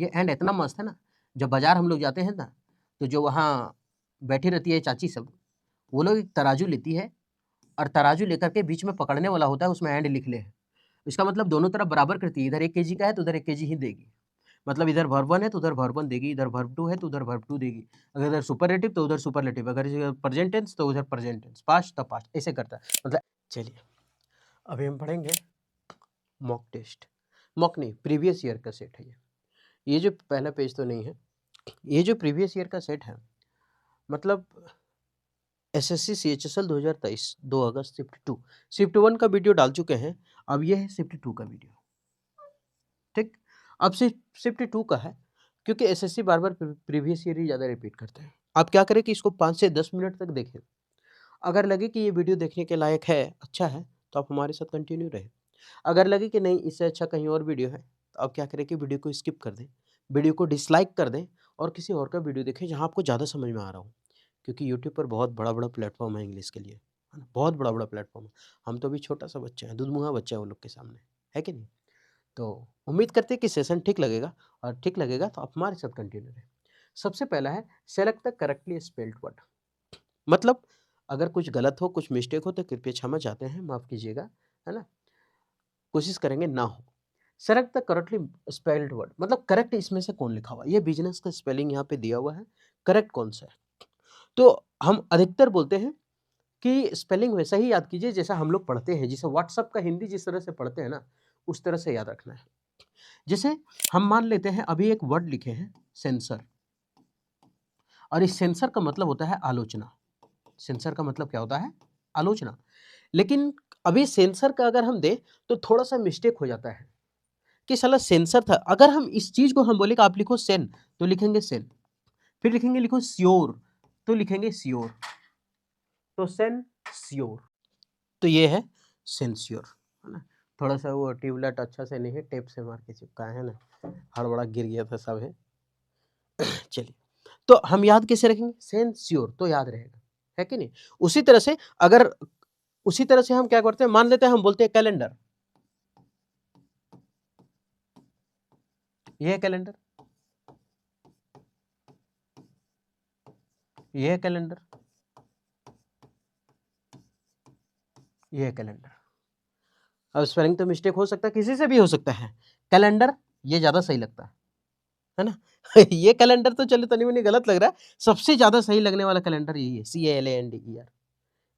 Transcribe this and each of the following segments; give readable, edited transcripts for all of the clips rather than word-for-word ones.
ये एंड इतना मस्त है ना, जब बाजार हम लोग जाते हैं ना, तो जो वहाँ बैठी रहती है चाची सब, वो लोग एक तराजू लेती है और तराजू लेकर के बीच में पकड़ने वाला होता है, उसमें एंड लिख ले है। इसका मतलब दोनों तरफ बराबर करती है, इधर 1 केजी का है तो उधर 1 केजी ही देगी। मतलब इधर वर्ब 1 है तो उधर वर्ब 1 देगी, इधर वर्ब 2 है तो उधर वर्ब 2 देगी, अगर इधर सुपरलेटिव तो उधर सुपरलेटिव, अगर इधर प्रेजेंट टेंस तो उधर प्रेजेंट टेंस, पास्ट तो पास्ट, ऐसे करता है मतलब। चलिए अभी हम पढ़ेंगे मॉक टेस्ट। मॉक नहीं, प्रीवियस ईयर का सेट है ये जो पहला पेज तो नहीं है, ये जो प्रीवियस ईयर का सेट है, मतलब एसएससी सीएचएसएल 2023 2 अगस्त शिफ्ट 1 का वीडियो डाल चुके हैं, अब ये है शिफ्ट 2 का वीडियो। ठीक, अब शिफ्ट 2 का है, क्योंकि एसएससी बार बार प्रीवियस ईयर ही ज़्यादा रिपीट करते हैं। आप क्या करें कि इसको 5 से 10 मिनट तक देखें, अगर लगे कि ये वीडियो देखने के लायक है, अच्छा है, तो आप हमारे साथ कंटिन्यू रहें। अगर लगे कि नहीं इससे अच्छा कहीं और वीडियो है, तो आप क्या करें कि वीडियो को स्किप कर दें, वीडियो को डिसलाइक कर दें और किसी और का वीडियो देखें जहाँ आपको ज़्यादा समझ में आ रहा हो। क्योंकि यूट्यूब पर बहुत बड़ा-बड़ा प्लेटफ़ॉर्म है इंग्लिश के लिए, है ना? बहुत बड़ा-बड़ा प्लेटफ़ॉर्म है। हम तो अभी छोटा-सा बच्चा है, दूध-मुँहा बच्चा है वो लोग के सामने, है कि नहीं? तो उम्मीद करते हैं कि सेशन ठीक लगेगा, और ठीक लगेगा तो आप हमारे साथ कंटिन्यू रहें। सबसे पहला है select the correctly spelled word. मतलब अगर कुछ गलत हो, कुछ मिस्टेक हो तो कृपया क्षमा चाहते हैं, माफ़ कीजिएगा, है ना? कोशिश करेंगे ना हो। Select the correctly spelled word, मतलब करेक्ट इसमें से कौन लिखा हुआ है? ये बिज़नेस का स्पेलिंग यहाँ पे दिया हुआ है, करेक्ट कौन-सा है? तो हम अधिकतर बोलते हैं कि स्पेलिंग वैसा ही याद कीजिए जैसा हम लोग पढ़ते हैं, जैसे व्हाट्सएप का हिंदी जिस तरह से पढ़ते हैं ना, उस तरह से याद रखना है। जैसे हम मान लेते हैं अभी एक वर्ड लिखे हैं सेंसर, और इस सेंसर का मतलब होता है आलोचना। सेंसर का मतलब क्या होता है? आलोचना। लेकिन अभी सेंसर का अगर हम दें तो थोड़ा-सा मिस्टेक हो जाता है कि साला सेंसर था। अगर हम इस चीज़ को हम बोले कि आप लिखो सेन, तो लिखेंगे सेन। फिर लिखेंगे लिखो श्योर, तो लिखेंगे श्योर। तो सेन श्योर, तो ये है सेंस्योर, है ना? थोड़ा-सा वो ट्यूबलाइट अच्छा से नहीं है, टेप से मार के चिपकाए है ना, हड़बड़ा गिर गया था सब है। चलिए, तो हम याद कैसे रखेंगे? सेंस्योर, तो याद रहेगा, है कि नहीं? उसी तरह से अगर उसी तरह से हम क्या करते हैं, मान लेते हैं हम बोलते हैं कैलेंडर, ये है कैलेंडर, ये है कैलेंडर, ये है कैलेंडर। अब स्पेलिंग तो मिस्टेक हो सकता है, किसी से भी हो सकता है। कैलेंडर ये ज़्यादा सही लगता है ना? ये कैलेंडर तो चलो तनी-मनी गलत लग रहा है, सबसे ज़्यादा सही लगने वाला कैलेंडर यही है, CALENDER।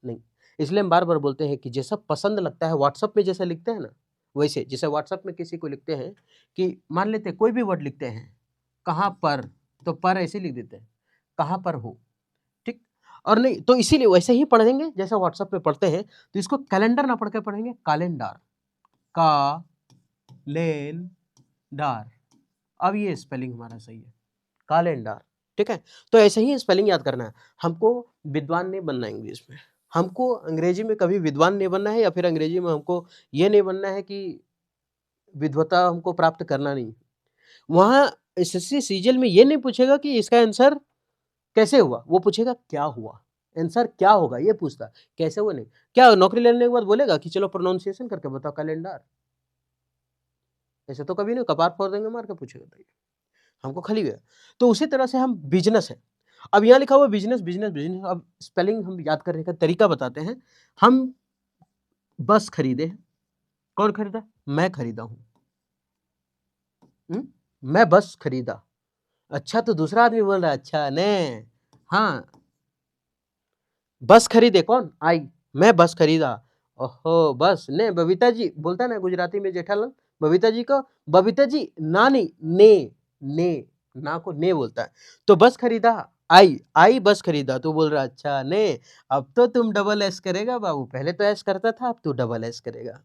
नहीं, इसलिए हम बार-बार बोलते हैं कि जैसा पसंद लगता है व्हाट्सएप में जैसे लिखते हैं ना, वैसे जैसे व्हाट्सएप में किसी को लिखते हैं कि मान लेते हैं कोई भी वर्ड लिखते हैं, कहाँ पर, तो पर ऐसे लिख देते हैं, कहाँ पर हो, ठीक? और नहीं तो इसीलिए वैसे ही पढ़ेंगे जैसा व्हाट्सएप पे पढ़ते हैं, तो इसको कैलेंडर ना पढ़ के पढ़ेंगे कैलेंडर, का-लेन-डार। अब ये स्पेलिंग हमारा सही है, कैलेंडर, ठीक है? तो ऐसे ही स्पेलिंग याद करना है। हमको विद्वान नहीं बनना है इंग्लिश में, हमको अंग्रेजी में कभी विद्वान नहीं बनना है, या फिर अंग्रेजी में हमको ये नहीं बनना है कि विद्वता हमको प्राप्त करना नहीं। वहाँ एसएससी सीजीएल में ये नहीं पूछेगा कि इसका आंसर कैसे हुआ, वो पूछेगा क्या हुआ? आंसर क्या होगा ये पूछता है, कैसे हुआ नहीं। क्या नौकरी लेने के बाद बोलेगा कि चलो प्रोनाउंसिएशन करके बताओ कैलेंडर? ऐसे तो कभी नहीं, कपार फोड़ देंगे मार के पूछेगा तो ये। हमको खाली है। तो उसी तरह से हम बिज़नेस है। अब यहाँ लिखा हुआ है बिज़नेस, बिज़नेस, बिज़नेस, अब स्पेलिंग हम याद करने का तरीका बताते हैं। हम बस खरीदे हैं, कौन खरीदा? मैं खरीदा हूँ। मैं बस खरीदा। अच्छा तो दूसरा आदमी बोल रहा है अच्छा ने, हाँ, बस खरीदे कौन? आई, मैं बस खरीदा। ओहो बस ने बबीता जी बोलता है ना गुजराती में जेठालाल, बबीता जी को बबीता जी ना नहीं ने ना को ने बोलता है। तो बस खरीदा, आई बस खरीदा, तो बोल रहा अच्छा ने, अब तो तुम डबल एस करेगा बाबू, पहले तो एस करता था अब तू डबल एस करेगा।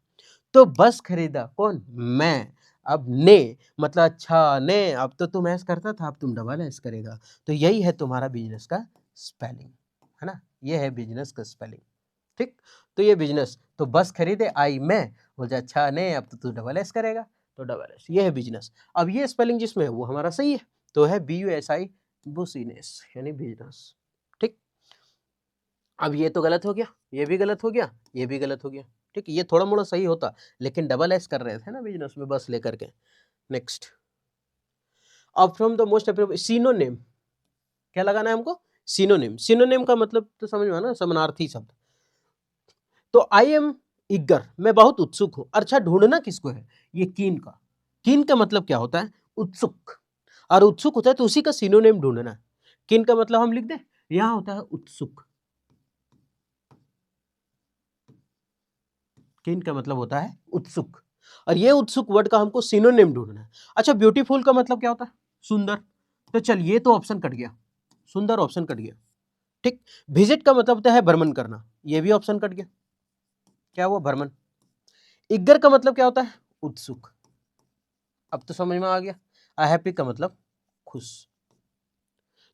तो बस खरीदा कौन? मैं, अब ने मतलब अच्छा ने, अब तो तुम एस करता था अब तुम डबल एस करेगा। तो यही है तुम्हारा बिजनेस का स्पेलिंग, है ना? ये है बिजनेस का स्पेलिंग, ठीक? तो ये बिजनेस, तो बस खरीदे आई मैं, बोल जाए अच्छा ने, अब तो तू डबल एस करेगा, तो डबल एस, ये है बिजनेस। अब ये स्पेलिंग जिसमें है वो हमारा सही है, तो है BUSI, बुसीनेस, यानी बिजनेस, ठीक? अब ये तो गलत हो गया, ये भी गलत हो गया, ये भी गलत हो गया, ठीक? ये थोड़ा मोड़ा सही होता, लेकिन डबल एस कर रहे थे ना बिजनेस में बस लेकर के। नेक्स्ट, अब from the most appropriate synonym, क्या लगाना है हमको? सिनोनिम। सिनोनिम का मतलब तो समझ में आना, समानार्थी शब्द। तो आई एम ईगर, मैं बहुत उत्सुक हूं। अच्छा, ढूंढना किसको है? ये कीन का। कीन का मतलब क्या होता है? उत्सुक। और उत्सुक होता है तो उसी का सिनोनिम ढूंढना है। कीन का मतलब हम लिख दें, यहां होता है उत्सुक। कीन का मतलब होता है उत्सुक, और ये उत्सुक वर्ड का हमको सिनोनिम ढूंढना है। अच्छा, ब्यूटीफुल का मतलब क्या होता है? सुंदर। तो चल, ये तो ऑप्शन कट गया, सुंदर ऑप्शन कट गया, ठीक। विजिट का मतलब होता है भ्रमण करना, ये भी ऑप्शन कट गया, क्या हुआ? भ्रमण। इगर का मतलब क्या होता है? उत्सुक, अब तो समझ में आ गया। हैप्पी का मतलब खुश।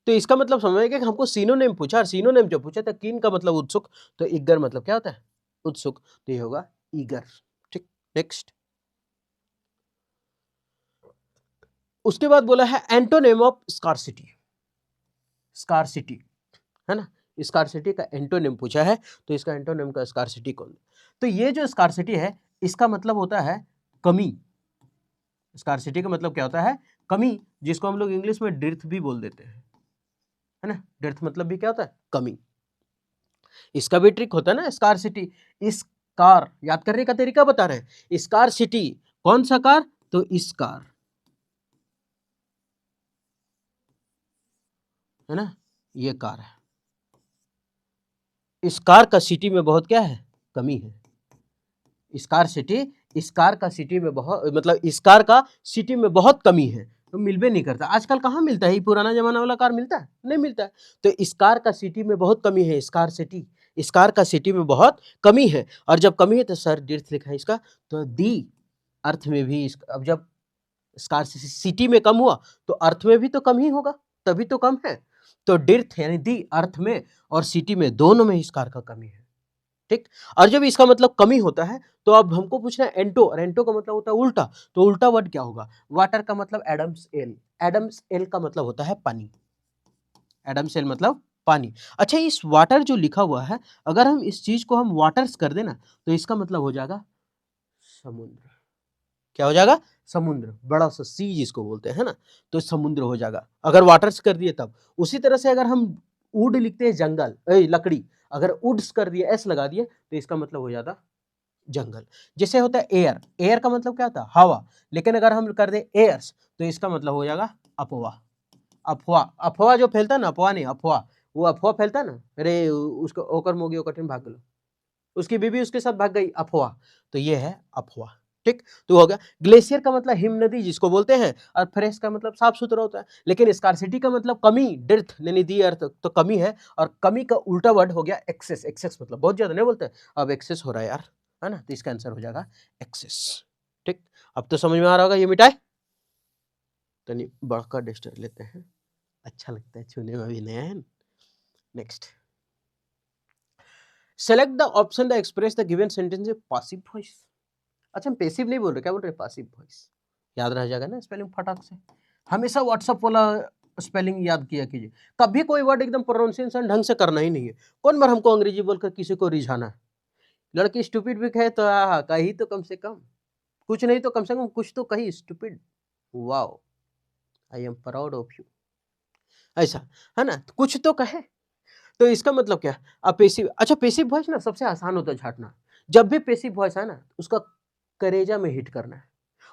तो इसका मतलब समझ में गया कि हमको सिनोनिम पूछा, और सिनोनिम जो पूछा था कीन का मतलब उत्सुक, तो इगर मतलब क्या होता है? उत्सुक, तो ये होगा ईगर, ठीक। नेक्स्ट, उसके बाद बोला है एंटोनिम ऑफ स्कार्सिटी। स्कार्सिटी है ना, स्कार्सिटी का एंटोनिम पूछा है, तो इसका एंटोनिम का स्कार्सिटी कौन? तो ये जो स्कार्सिटी है, इसका मतलब होता है कमी। स्कार्सिटी का मतलब क्या होता है? कमी, जिसको हम लोग इंग्लिश में डेर्थ भी बोल देते हैं, है ना। डेर्थ मतलब भी क्या होता है? कमी। इसका भी ट्रिक होता है ना, स्कार्सिटी। इस कार याद करने का तरीका बता रहे हैं। स्कार्सिटी, कौन सा कार? तो इस कार, है ना, ये कार है। इस कार का सिटी में बहुत क्या है? कमी है। इस कार सिटी, इस कार का सिटी में बहुत, मतलब इस कार का सिटी में बहुत कमी है, तो मिलबे नहीं करता। आजकल कहाँ मिलता है? ये पुराना जमाना वाला कार मिलता है? नहीं मिलता है। तो इस कार का सिटी में बहुत कमी है, इस कार सिटी, इस कार का सिटी में बहुत कमी है। और जब कमी है तो सर दीर्घ लिखा है इसका, तो दी अर्थ में भी अब जब स्कार सिटी में कम हुआ तो अर्थ में भी तो कम ही होगा, तभी तो कम है। तो डिर्थ यानी दी अर्थ में और सिटी में, दोनों में इस कार का कमी है, ठीक। और जब इसका मतलब कमी होता है, तो अब हमको पूछना है एंटो, और एंटो का मतलब होता है उल्टा। तो उल्टा वर्ड क्या होगा? वाटर का मतलब एडम्स एल, एडम्स एल का मतलब होता है पानी, एडम्स एल मतलब पानी। अच्छा, इस वाटर जो लिखा हुआ है, अगर हम इस चीज को हम वाटर्स कर देना, तो इसका मतलब हो जाएगा समुद्र। क्या हो जाएगा? समुद्र, बड़ा सा सी जिसको बोलते हैं ना, तो समुद्र हो जाएगा अगर वाटर्स कर दिए तब। उसी तरह से अगर हम वुड लिखते हैं जंगल, लकड़ी, अगर वुड्स कर दिए, एस लगा दिए, तो इसका मतलब हो जाता जंगल। जैसे होता है एयर, एयर का मतलब क्या होता है? हवा, लेकिन अगर हम कर दे एयर्स, तो इसका मतलब हो जाएगा अफवाह। अफवाह, अफवाह जो फैलता है ना, अफवाह नहीं, अफवाह, वो अफवाह फैलता है ना, अरे उसको ओकर मोगी ओकर बाग गलो, उसकी बीबी उसके साथ भाग गई, अफवाह। तो ये है अफवाह, ठीक। तो हो गया। ग्लेशियर का मतलब हिम नदी जिसको बोलते हैं, और फ्रेश का मतलब साफ सुथरा होता है। लेकिन स्कार्सिटी का मतलब कमी, डेर्थ यानी दी अर्थ, तो कमी है। और कमी का उल्टा वर्ड हो गया एक्सेस। एक्सेस मतलब बहुत ज्यादा नहीं बोलते, अब एक्सेस हो रहा है यार, है ना, तो इसका आंसर हो जाएगा एक्सेस, ठीक। अब तो समझ में आ रहा होगा, ये मिटाए तो नहीं, बड़का डस्टर लेते हैं, अच्छा लगता है छूने में भी, नया है। Next, select the option the express the given sentence in passive voice. अच्छा, हम पैसिव नहीं बोल रहे, क्या बोल रहे? Passive voice. याद रह जाएगा ना स्पेलिंग फटाक से। हमेशा व्हाट्सअप वाला स्पेलिंग याद किया कीजिए। कभी कोई वर्ड एकदम प्रोनाउंसिएशन ढंग से करना ही नहीं है। कौन बार हमको अंग्रेजी बोलकर किसी को रिझाना है? लड़की स्टूपिड भी कहे तो कही तो कम से कम, कुछ नहीं तो कम से कम कुछ तो कही, stupid. Wow, I am proud of you, ऐसा, है ना, तो कुछ तो कहे। तो इसका मतलब क्या? अब पेसिव, अच्छा पेसिव वॉइस ना सबसे आसान होता है छाटना। जब भी पेसिव वॉइस है ना, उसका करेजा में हिट करना है।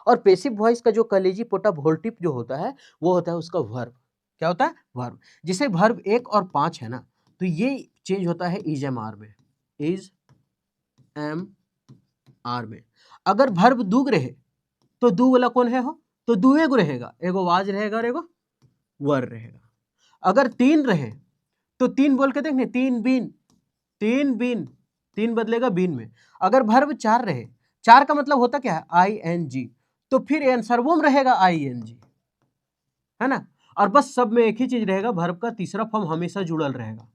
और पेसिव वॉइस का जो कलेजी पोटा वोल्टिव जो होता है, वो होता है उसका वर्ब। क्या होता है? वर्ब। जिसे वर्ब 1 और 5 है ना, तो ये चेंज होता है इज एम आर में, इज एम आर में। अगर वर्ब दुग रहे, तो दू वाला कौन है हो? तो दुएगो रहेगा, एगो वाज रहेगा और एगो वर रहेगा। अगर 3 रहे, तो 3 बोल के देखने, 3 बीन, 3 बीन, 3 बदलेगा बीन में। अगर वर्ब 4 रहे, 4 का मतलब होता क्या है? आई एन जी, तो फिर आंसर वो में रहेगा आई एन जी, है ना। और बस सब में एक ही चीज रहेगा, वर्ब का तीसरा फॉर्म हमेशा जुड़ल रहेगा,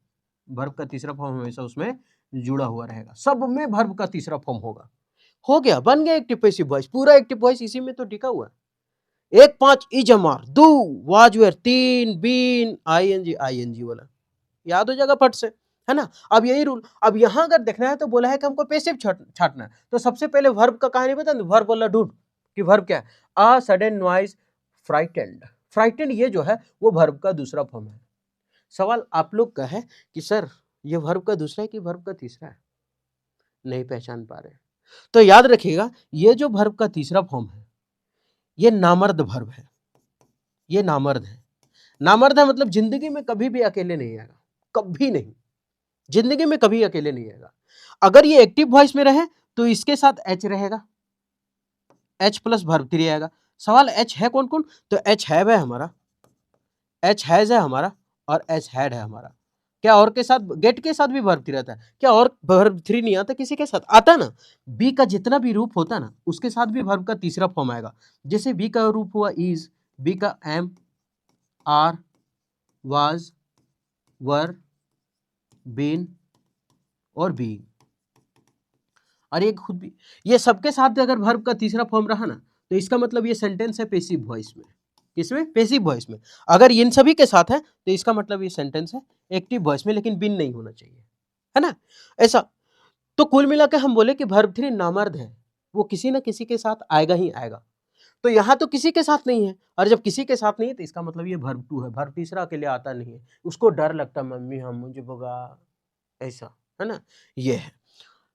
वर्ब का तीसरा फॉर्म हमेशा उसमें जुड़ा हुआ रहेगा, सब में वर्ब का तीसरा फॉर्म होगा। हो गया, बन गया एक्टिव पैसिव वॉइस, पूरा एक्टिव वॉइस इसी में तो टिका हुआ है। 1 5 इज अमार, दो वाज वेयर, 3 बीन आईएनजी वाला याद हो जाएगा फट से, है ना। अब यही रूल, अब यहां अगर देखना है तो बोला है कि हमको पैसिव छाटना है, तो सबसे पहले वर्ब का कहानी बता दूं। वर्ब बोला ढूंढ कि वर्ब क्या है? A sudden noise frightened, frightened ये जो है वो वर्ब का दूसरा फॉर्म है। सवाल आप लोग का है कि सर ये वर्ब का दूसरा है कि वर्ब का तीसरा है, नहीं पहचान पा रहे। तो याद रखिएगा ये जो वर्ब का तीसरा फॉर्म है ये नामर्द वर्ब है, ये नामर्द है। नामर्द है मतलब जिंदगी में कभी भी अकेले नहीं आएगा, कभी नहीं, जिंदगी में कभी अकेले नहीं आएगा। अगर ये एक्टिव वॉइस में रहे तो इसके साथ एच रहेगा, एच प्लस वर्ब 3 आएगा। सवाल एच है कौन कौन, तो एच हैव है हमारा, एच हैज है हमारा, और एच हैड है हमारा। क्या और के साथ, गेट के साथ भी वर्ब 3 रहता है क्या, और वर्ब 3 नहीं आता, किसी के साथ आता ना। बी का जितना भी रूप होता ना उसके साथ भी वर्ब का तीसरा फॉर्म आएगा। जैसे बी का रूप हुआ इज, बी का am, are, was, were, been और बीइंग, और ये खुद भी, ये सबके साथ अगर वर्ब का तीसरा फॉर्म रहा ना तो इसका मतलब ये सेंटेंस है पेसिव वॉइस में। किसमें, पेसिव वॉइस में। अगर इन सभी के साथ है तो इसका मतलब ये सेंटेंस है एक्टिव वॉइस में, लेकिन बिन नहीं होना चाहिए, है ना, ऐसा। तो कुल मिलाकर हम बोले कि वर्ब 3 नामर्द है, वो किसी ना किसी के साथ आएगा ही आएगा। तो यहाँ तो किसी के साथ नहीं है, और जब किसी के साथ नहीं है तो इसका मतलब ये वर्ब 2 है। वर्ब तीसरा अकेले आता नहीं है, उसको डर लगता मम्मी हम मुझे भगा, ऐसा, है ना, ये है।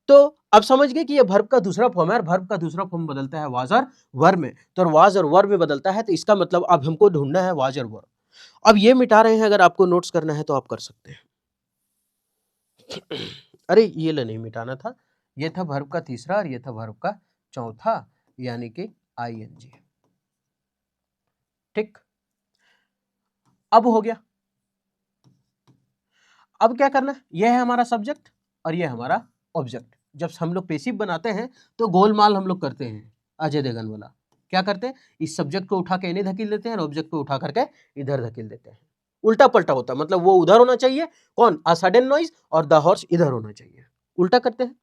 तो अब समझ गए कि ये वर्ब का दूसरा फॉर्म है, और वर्ब का दूसरा फॉर्म बदलता है वाज और वर में। तो वाज और वर में बदलता है, तो इसका मतलब अब हमको ढूंढना है वाज और वर। अब ये मिटा रहे हैं, अगर आपको नोट्स करना है तो आप कर सकते हैं। अरे ये ले नहीं मिटाना था, ये था वर्ब का तीसरा और ये था वर्ब का चौथा, यानी कि आईएनजी। ठीक, अब हो गया। अब क्या करना है, यह है हमारा सब्जेक्ट और यह हमारा ऑब्जेक्ट। जब हम लोग पेसिव बनाते हैं तो गोलमाल हम लोग करते हैं, अजय देवगन वाला। क्या करते हैं, इस सब्जेक्ट को उठा के इन्हें धकेल देते हैं और ऑब्जेक्ट को उठा करके इधर धकेल देते हैं। उल्टा पलटा होता है, मतलब वो उधर होना चाहिए, कौन, अ सडन नॉइज, और द हॉर्स इधर होना चाहिए, उल्टा करते हैं।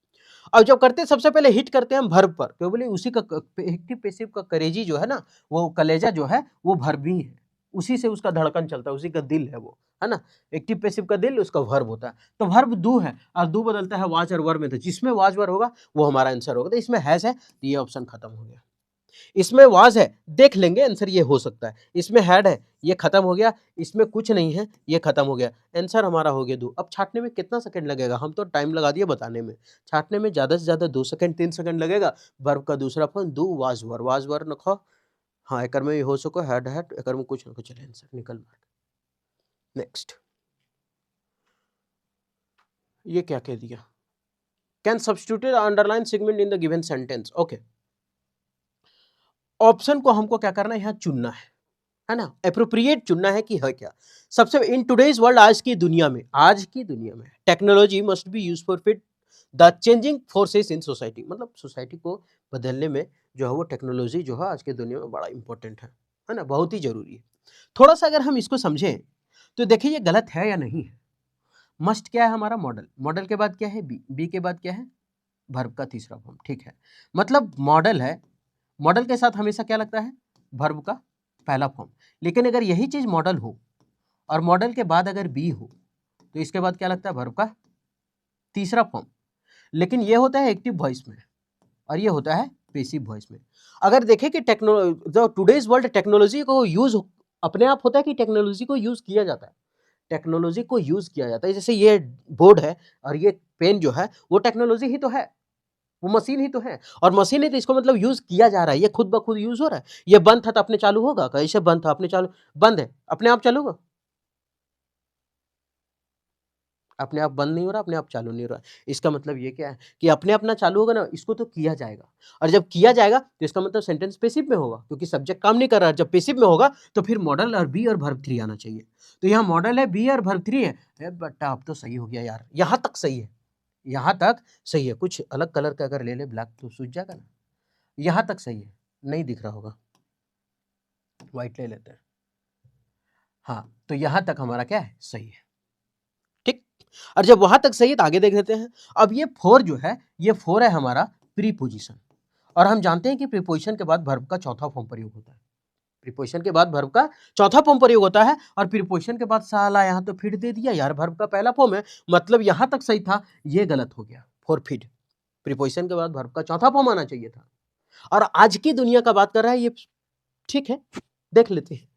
अब जब करते हैं सबसे पहले हिट करते हैं हम वर्ब पर, क्यों बोले उसी का एक्टिव पेसिव का करेजी जो है ना, वो कलेजा जो है वो वर्ब ही है, उसी से उसका धड़कन चलता है, उसी का दिल है वो, है ना। एक्टिव पेसिव का दिल उसका वर्ब होता है। तो वर्ब दो है और दो बदलता है वाज और वर में, तो जिसमें वाज वर होगा वो हमारा आंसर होगा। तो इसमें हैज है तो ये ऑप्शन खत्म हो गया। इसमें वाज है, देख लेंगे आंसर ये हो सकता है। इसमें हैड है, ये खत्म हो गया। इसमें कुछ नहीं है, ये खत्म हो गया। आंसर हमारा हो गया 2। अब छाटने में कितना सेकंड लगेगा, हम तो टाइम लगा दिए बताने में। छाटने में ज्यादा से ज्यादा 2 सेकंड 3 सेकंड लगेगा। वर्ब का दूसरा फॉर्म दो, वाज वर नखो। हाँ, एकर में हो सको हैड हैड, एकर में कुछ ना कुछ चले, आंसर निकल मार। नेक्स्ट, ये क्या कह दिया, can substitute underline segment in the given sentence. Okay, option को हमको क्या करना है, यहाँ चुनना है ना, एप्रोप्रिएट चुनना है कि है क्या। सबसे इन टुडेज वर्ल्ड, आज की दुनिया में, आज की दुनिया में technology must be use for fit the changing forces in society. मतलब सोसाइटी को बदलने में जो है वो टेक्नोलॉजी जो है आज के दुनिया में बड़ा इंपॉर्टेंट है ना, बहुत ही जरूरी है। थोड़ा सा अगर हम इसको समझें तो देखिए ये गलत है या नहीं है। मस्ट क्या है हमारा, मॉडल, मॉडल के बाद क्या है बी, बी के बाद क्या है वर्ब का तीसरा फॉर्म, ठीक है। मतलब मॉडल है, मॉडल के साथ हमेशा क्या लगता है, वर्ब का पहला फॉर्म। लेकिन अगर यही चीज मॉडल हो और मॉडल के बाद अगर बी हो तो इसके बाद क्या लगता है, वर्ब का तीसरा फॉर्म। लेकिन ये होता है एक्टिव वॉइस में और ये होता है पेसिव वॉइस में। अगर देखें कि जो टुडेज वर्ल्ड टेक्नोलॉजी को यूज अपने आप होता है कि टेक्नोलॉजी को यूज किया जाता है, टेक्नोलॉजी को यूज किया जाता है। जैसे ये बोर्ड है और ये पेन जो है वो टेक्नोलॉजी ही तो है, वो मशीन ही तो है, और मशीन है तो इसको मतलब यूज किया जा रहा है, ये खुद ब खुद यूज हो रहा है। ये बंद था तो अपने चालू होगा, कैसे बंद था अपने चालू, बंद है अपने आप चालू होगा, अपने आप बंद नहीं हो रहा, अपने आप चालू नहीं हो रहा। इसका मतलब ये क्या है कि अपने आप ना चालू होगा ना, इसको तो किया जाएगा, और जब किया जाएगा तो इसका मतलब सेंटेंस पेसिव में होगा, क्योंकि सब्जेक्ट काम नहीं कर रहा है। जब पेसिव में होगा तो फिर मॉडल और बी और वर्ब 3 आना चाहिए। तो यहाँ मॉडल है, बी और वर्ब 3 है। बेटा अब तो सही हो गया यार, यहाँ तक सही है, यहाँ तक सही है। कुछ अलग कलर का अगर ले ले ब्लैक तो सूझ जाएगा ना, यहाँ तक सही है, नहीं दिख रहा होगा, व्हाइट ले लेते हैं। हाँ, तो यहाँ तक हमारा क्या है, सही है, ठीक। और जब वहां तक सही है तो आगे देख लेते हैं। अब ये 4 जो है, ये 4 है हमारा प्रीपोजिशन, और हम जानते हैं कि प्रीपोजिशन के बाद वर्ब का चौथा फॉर्म प्रयोग होता है। प्रीपोजिशन के बाद वर्ब का चौथा फॉर्म प्रयोग होता है, और प्रीपोजिशन के बाद साला यहाँ तो फिर दे दिया यार, वर्ब का पहला फॉर्म है, मतलब यहाँ तक सही था, ये गलत हो गया। फॉर फिड, प्रीपोजिशन के बाद वर्ब का चौथा फॉर्म आना चाहिए था, और आज की दुनिया का बात कर रहा है ये, ठीक है। देख लेते हैं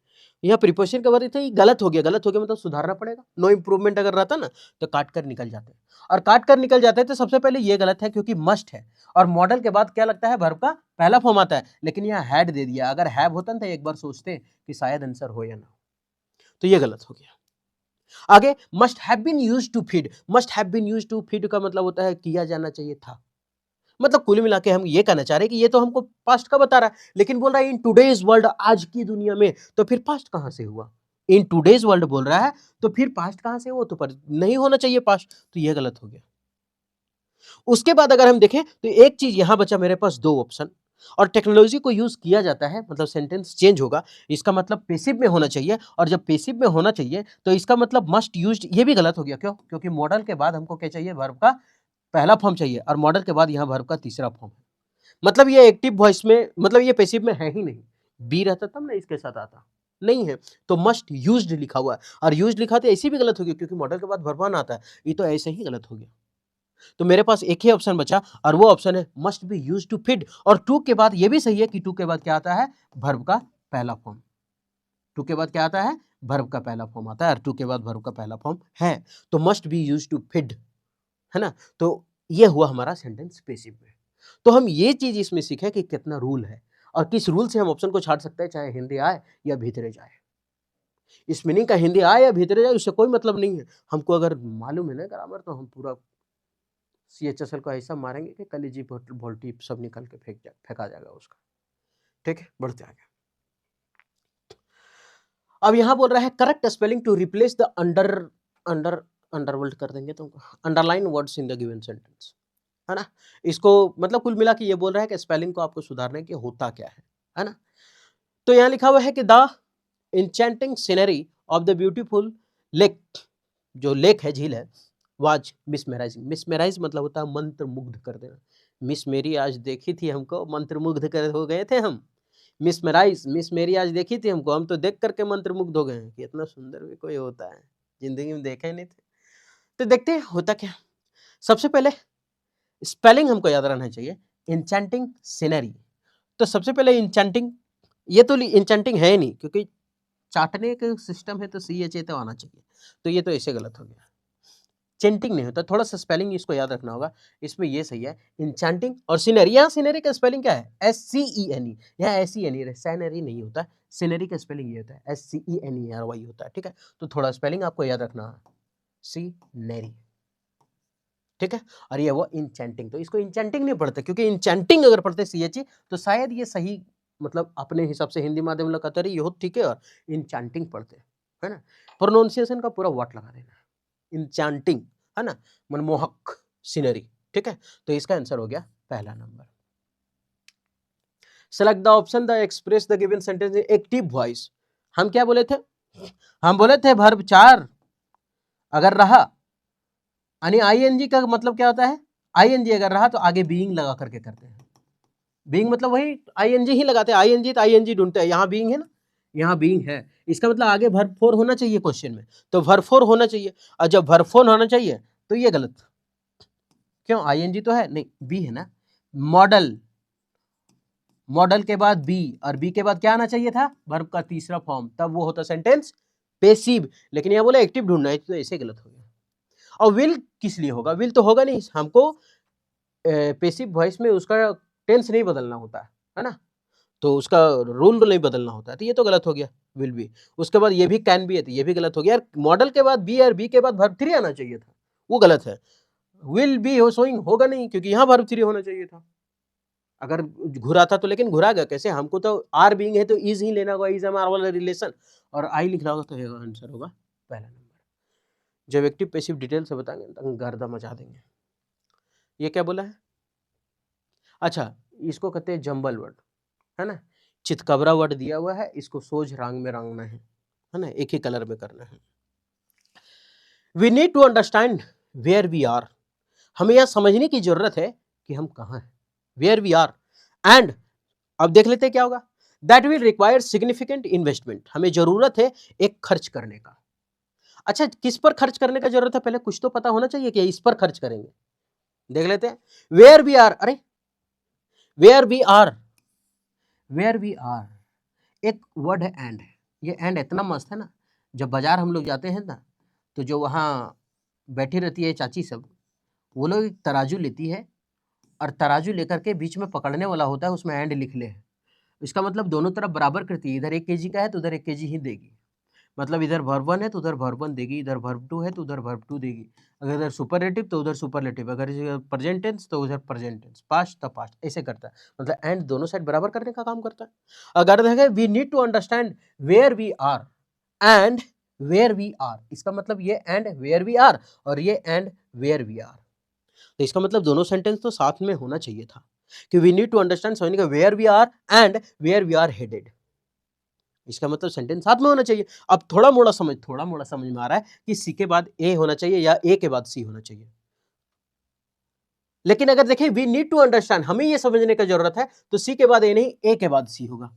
यहाँ प्रीपोजिशन का वर्ड था, ये गलत हो गया मतलब सुधारना पड़ेगा। नो इम्प्रूवमेंट अगर रहता ना तो काट कर निकल जाते, और काट कर निकल जाते तो सबसे पहले ये गलत है क्योंकि मस्ट है, और मॉडल के बाद क्या लगता है, वर्ब का पहला फॉर्म आता है, लेकिन यहाँ हैड दे दिया। अगर हैव होता ना तो एक बार सोचते कि शायद आंसर हो या ना हो, तो ये गलत हो गया। आगे must have been used to feed, must have been used to feed का मतलब होता है किया जाना चाहिए था। मतलब कुल मिला के हम ये कहना चाह रहे हैं कि ये तो हमको पास्ट का बता रहा है, लेकिन बोल रहा है इन टुडेज वर्ल्ड, आज की दुनिया में, तो फिर पास्ट कहां से हुआ? इन टुडेज वर्ल्ड बोल रहा है तो फिर पास्ट कहां से हुआ? तो पर नहीं होना चाहिए पास्ट, तो ये गलत हो गया। उसके बाद अगर हम देखें तो एक चीज यहां बचा मेरे पास, दो ऑप्शन, और टेक्नोलॉजी को यूज किया जाता है मतलब सेंटेंस चेंज होगा, इसका मतलब पेसिव में होना चाहिए, और जब पेसिव में होना चाहिए तो इसका मतलब मस्ट यूज्ड, ये भी गलत हो गया। क्यों? क्योंकि मॉडल के बाद हमको क्या चाहिए, वर्ब का पहला फॉर्म चाहिए, और मॉडल के बाद यहाँ वर्ब का तीसरा फॉर्म है। मतलब ये एक्टिव वॉइस में, मतलब ये पैसिव में है ही नहीं। बी रहता तब ना इसके साथ आता, नहीं है, तो मस्ट यूज्ड लिखा हुआ है, और यूज्ड लिखा तो ऐसे भी गलत हो गया क्योंकि मॉडल के बाद वर्ब वन आता है, ये तो ऐसे ही गलत हो गया। तो मेरे पास एक ही ऑप्शन बचा, और वो ऑप्शन है must be used to feed, और टू के बाद ये भी सही है कि टू के बाद क्या आता है, वर्ब का पहला फॉर्म। टू के बाद क्या आता है, वर्ब का पहला फॉर्म आता है, और टू के बाद वर्ब का पहला फॉर्म है, तो must be used to feed, है ना। तो ये हुआ हमारा सेंटेंस पेसिव में। तो हम ये चीज इसमें सीखे कि कितना रूल है, और किस रूल से हम ऑप्शन को छाट सकते हैं, चाहे हिंदी आए या भीतरे जाए। इस मीनिंग का हिंदी आए या भीतरे जाए उससे कोई मतलब नहीं है, हमको अगर मालूम है ना ग्रामर तो हम पूरा CHSL को ऐसा मारेंगे कि कलेजी वोल्टी सब निकल के फेंका जाएगा उसका। ठीक है, बढ़ते आगे। अब यहां बोल रहा है correct spelling to replace the underworld कर देंगे तुमको, underline words in the given sentence, है ना। इसको मतलब कुल मिला के ये बोल रहा है कि स्पेलिंग को आपको सुधारने की होता क्या है ना। तो यहाँ लिखा हुआ है कि the enchanting scenery of the beautiful lake, जो लेक है, झील है, वाज मिसमेराइजिंग। मिसमेराइज मतलब होता है मंत्र मुग्ध कर देना। मिस मेरी आज देखी थी हमको, मंत्र मुग्ध कर हो गए थे हम। मिसमेराइज, मिस मेरी आज देखी थी हमको, हम तो देख करके मंत्र मुग्ध हो गए हैं कि इतना सुंदर भी कोई होता है, जिंदगी में देखे नहीं थे। तो देखते हैं होता क्या। सबसे पहले स्पेलिंग हमको याद रहना चाहिए, इंचेंटिंग सीनरी। तो सबसे पहले इंचेंटिंग, ये तो इंचेंटिंग है ही नहीं क्योंकि चाटने का सिस्टम है, तो CHA तो आना चाहिए, तो ये तो ऐसे गलत हो गया। चेंटिंग नहीं होता, थोड़ा सा स्पेलिंग इसको याद रखना होगा। इसमें ये सही है इंचेंटिंग और सीनरी। यहाँ सीनरी का स्पेलिंग क्या है, SCENE, यहाँ SENE, सैनरी नहीं होता, सीनरी का स्पेलिंग ये होता है SCENERY होता है। ठीक है, तो थोड़ा स्पेलिंग आपको याद रखना है, सीनरी। ठीक है, और ये वो इंचेंटिंग, तो इसको इंचेंटिंग नहीं पढ़ते क्योंकि इंचेंटिंग अगर पढ़ते CHE तो शायद ये सही, मतलब अपने हिसाब से हिंदी माध्यम लगाते रहे, ये हो ठीक है, और इंचेंटिंग पढ़ते, है ना। प्रोनाउंसिएशन का पूरा वाट लगा देना, इंचेंटिंग, है ना, मनमोहक सीनरी। ठीक है, तो इसका आंसर हो गया पहला number. Select the option the express the given sentence in active voice. हम क्या बोले थे, हम बोले थे वर्ब 4 अगर रहा, यानी ING का मतलब क्या होता है, ING अगर रहा तो आगे बीइंग लगा करके करते हैं। बीइंग मतलब वही ING ही लगाते हैं, ING तो ING ढूंढते हैं, यहाँ बीइंग है ना, यहाँ बीइंग है, इसका मतलब आगे वर्ब 4 होना चाहिए क्वेश्चन में, तो वर्ब 4 होना चाहिए, और जब वर्ब 4 होना चाहिए तो ये गलत। क्यों, ING तो है नहीं, बी है ना। मॉडल, मॉडल के बाद बी, और बी के बाद क्या आना चाहिए था, वर्ब का तीसरा फॉर्म, तब वो होता सेंटेंस पेसिव, लेकिन यहाँ बोला एक्टिव ढूंढना है, तो ऐसे गलत हो गया। और विल किस लिए होगा, विल तो होगा नहीं, हमको पेसिव वॉइस में उसका टेंस नहीं बदलना होता है ना, तो उसका रूल नहीं बदलना होता है, तो ये तो गलत हो गया विल बी। उसके बाद ये भी कैन बी है, तो ये भी गलत हो गया यार। मॉडल के बाद बी और बी के बाद वर्ब 3 आना चाहिए था, वो गलत है। विल बी हो सोइंग होगा नहीं क्योंकि यहाँ वर्ब 3 होना चाहिए था अगर घुरा था तो, लेकिन घुरा गया कैसे, हमको तो आर बीइंग है तो इज ही लेना होगा, इज हमारा वाला रिलेशन, और आई लिखना होगा, तो आंसर होगा पहला नंबर। जब एक्टिव पैसिव डिटेल से बताएंगे तो गर्दा मचा देंगे। ये क्या बोला है, अच्छा इसको कहते हैं जंबल वर्ड, है ना। चितकबरा वर्ड दिया हुआ है, इसको सोझ रंग में रंगना है ना, एक ही कलर में करना है। We need to understand where we are, हमें यह समझने की जरूरत है कि हम कहाँ हैं, वेयर वी आर। एंड अब देख लेते हैं क्या होगा, that will require significant investment, हमें जरूरत है एक खर्च करने का। अच्छा किस पर खर्च करने का जरूरत है, पहले कुछ तो पता होना चाहिए कि इस पर खर्च करेंगे। देख लेते हैं, वेयर वी आर, अरे where we are, where we are एक वर्ड है एंड, ये एंड इतना मस्त है ना, जब बाजार हम लोग जाते हैं ना, तो जो वहाँ बैठी रहती है चाची सब, वो लोग एक तराजू लेती है और तराजू लेकर के बीच में पकड़ने वाला होता है, उसमें एंड लिख ले है। इसका मतलब दोनों तरफ बराबर करती है, इधर 1 केजी का है तो उधर 1 केजी ही देगी। मतलब इधर वर्ब 1 है तो उधर वर्ब 1 देगी, इधर वर्ब 2 है तो उधर वर्ब 2 देगी, अगर इधर सुपरलेटिव तो उधर सुपरलेटिव, अगर प्रेजेंट टेंस तो उधर प्रेजेंट टेंस, पास्ट तो पास्ट, ऐसे करता है। मतलब एंड दोनों साइड बराबर करने का काम करता है। अगर देखें we need to understand where we are and where we are, इसका मतलब ये एंड वेयर वी आर और ये एंड वेयर वी आर, तो इसका मतलब दोनों सेंटेंस तो साथ में होना चाहिए था कि वी नीड टू अंडरस्टैंड, समझने का where we are and where we are headed, इसका मतलब सेंटेंस साथ में होना चाहिए। अब थोड़ा मोड़ा समझ में आ रहा है कि सी के बाद ए होना चाहिए या ए के बाद सी होना चाहिए। लेकिन अगर देखें वी नीड टू अंडरस्टैंड, हमें ये समझने की जरूरत है, तो सी के बाद ए नहीं, ए के बाद सी होगा,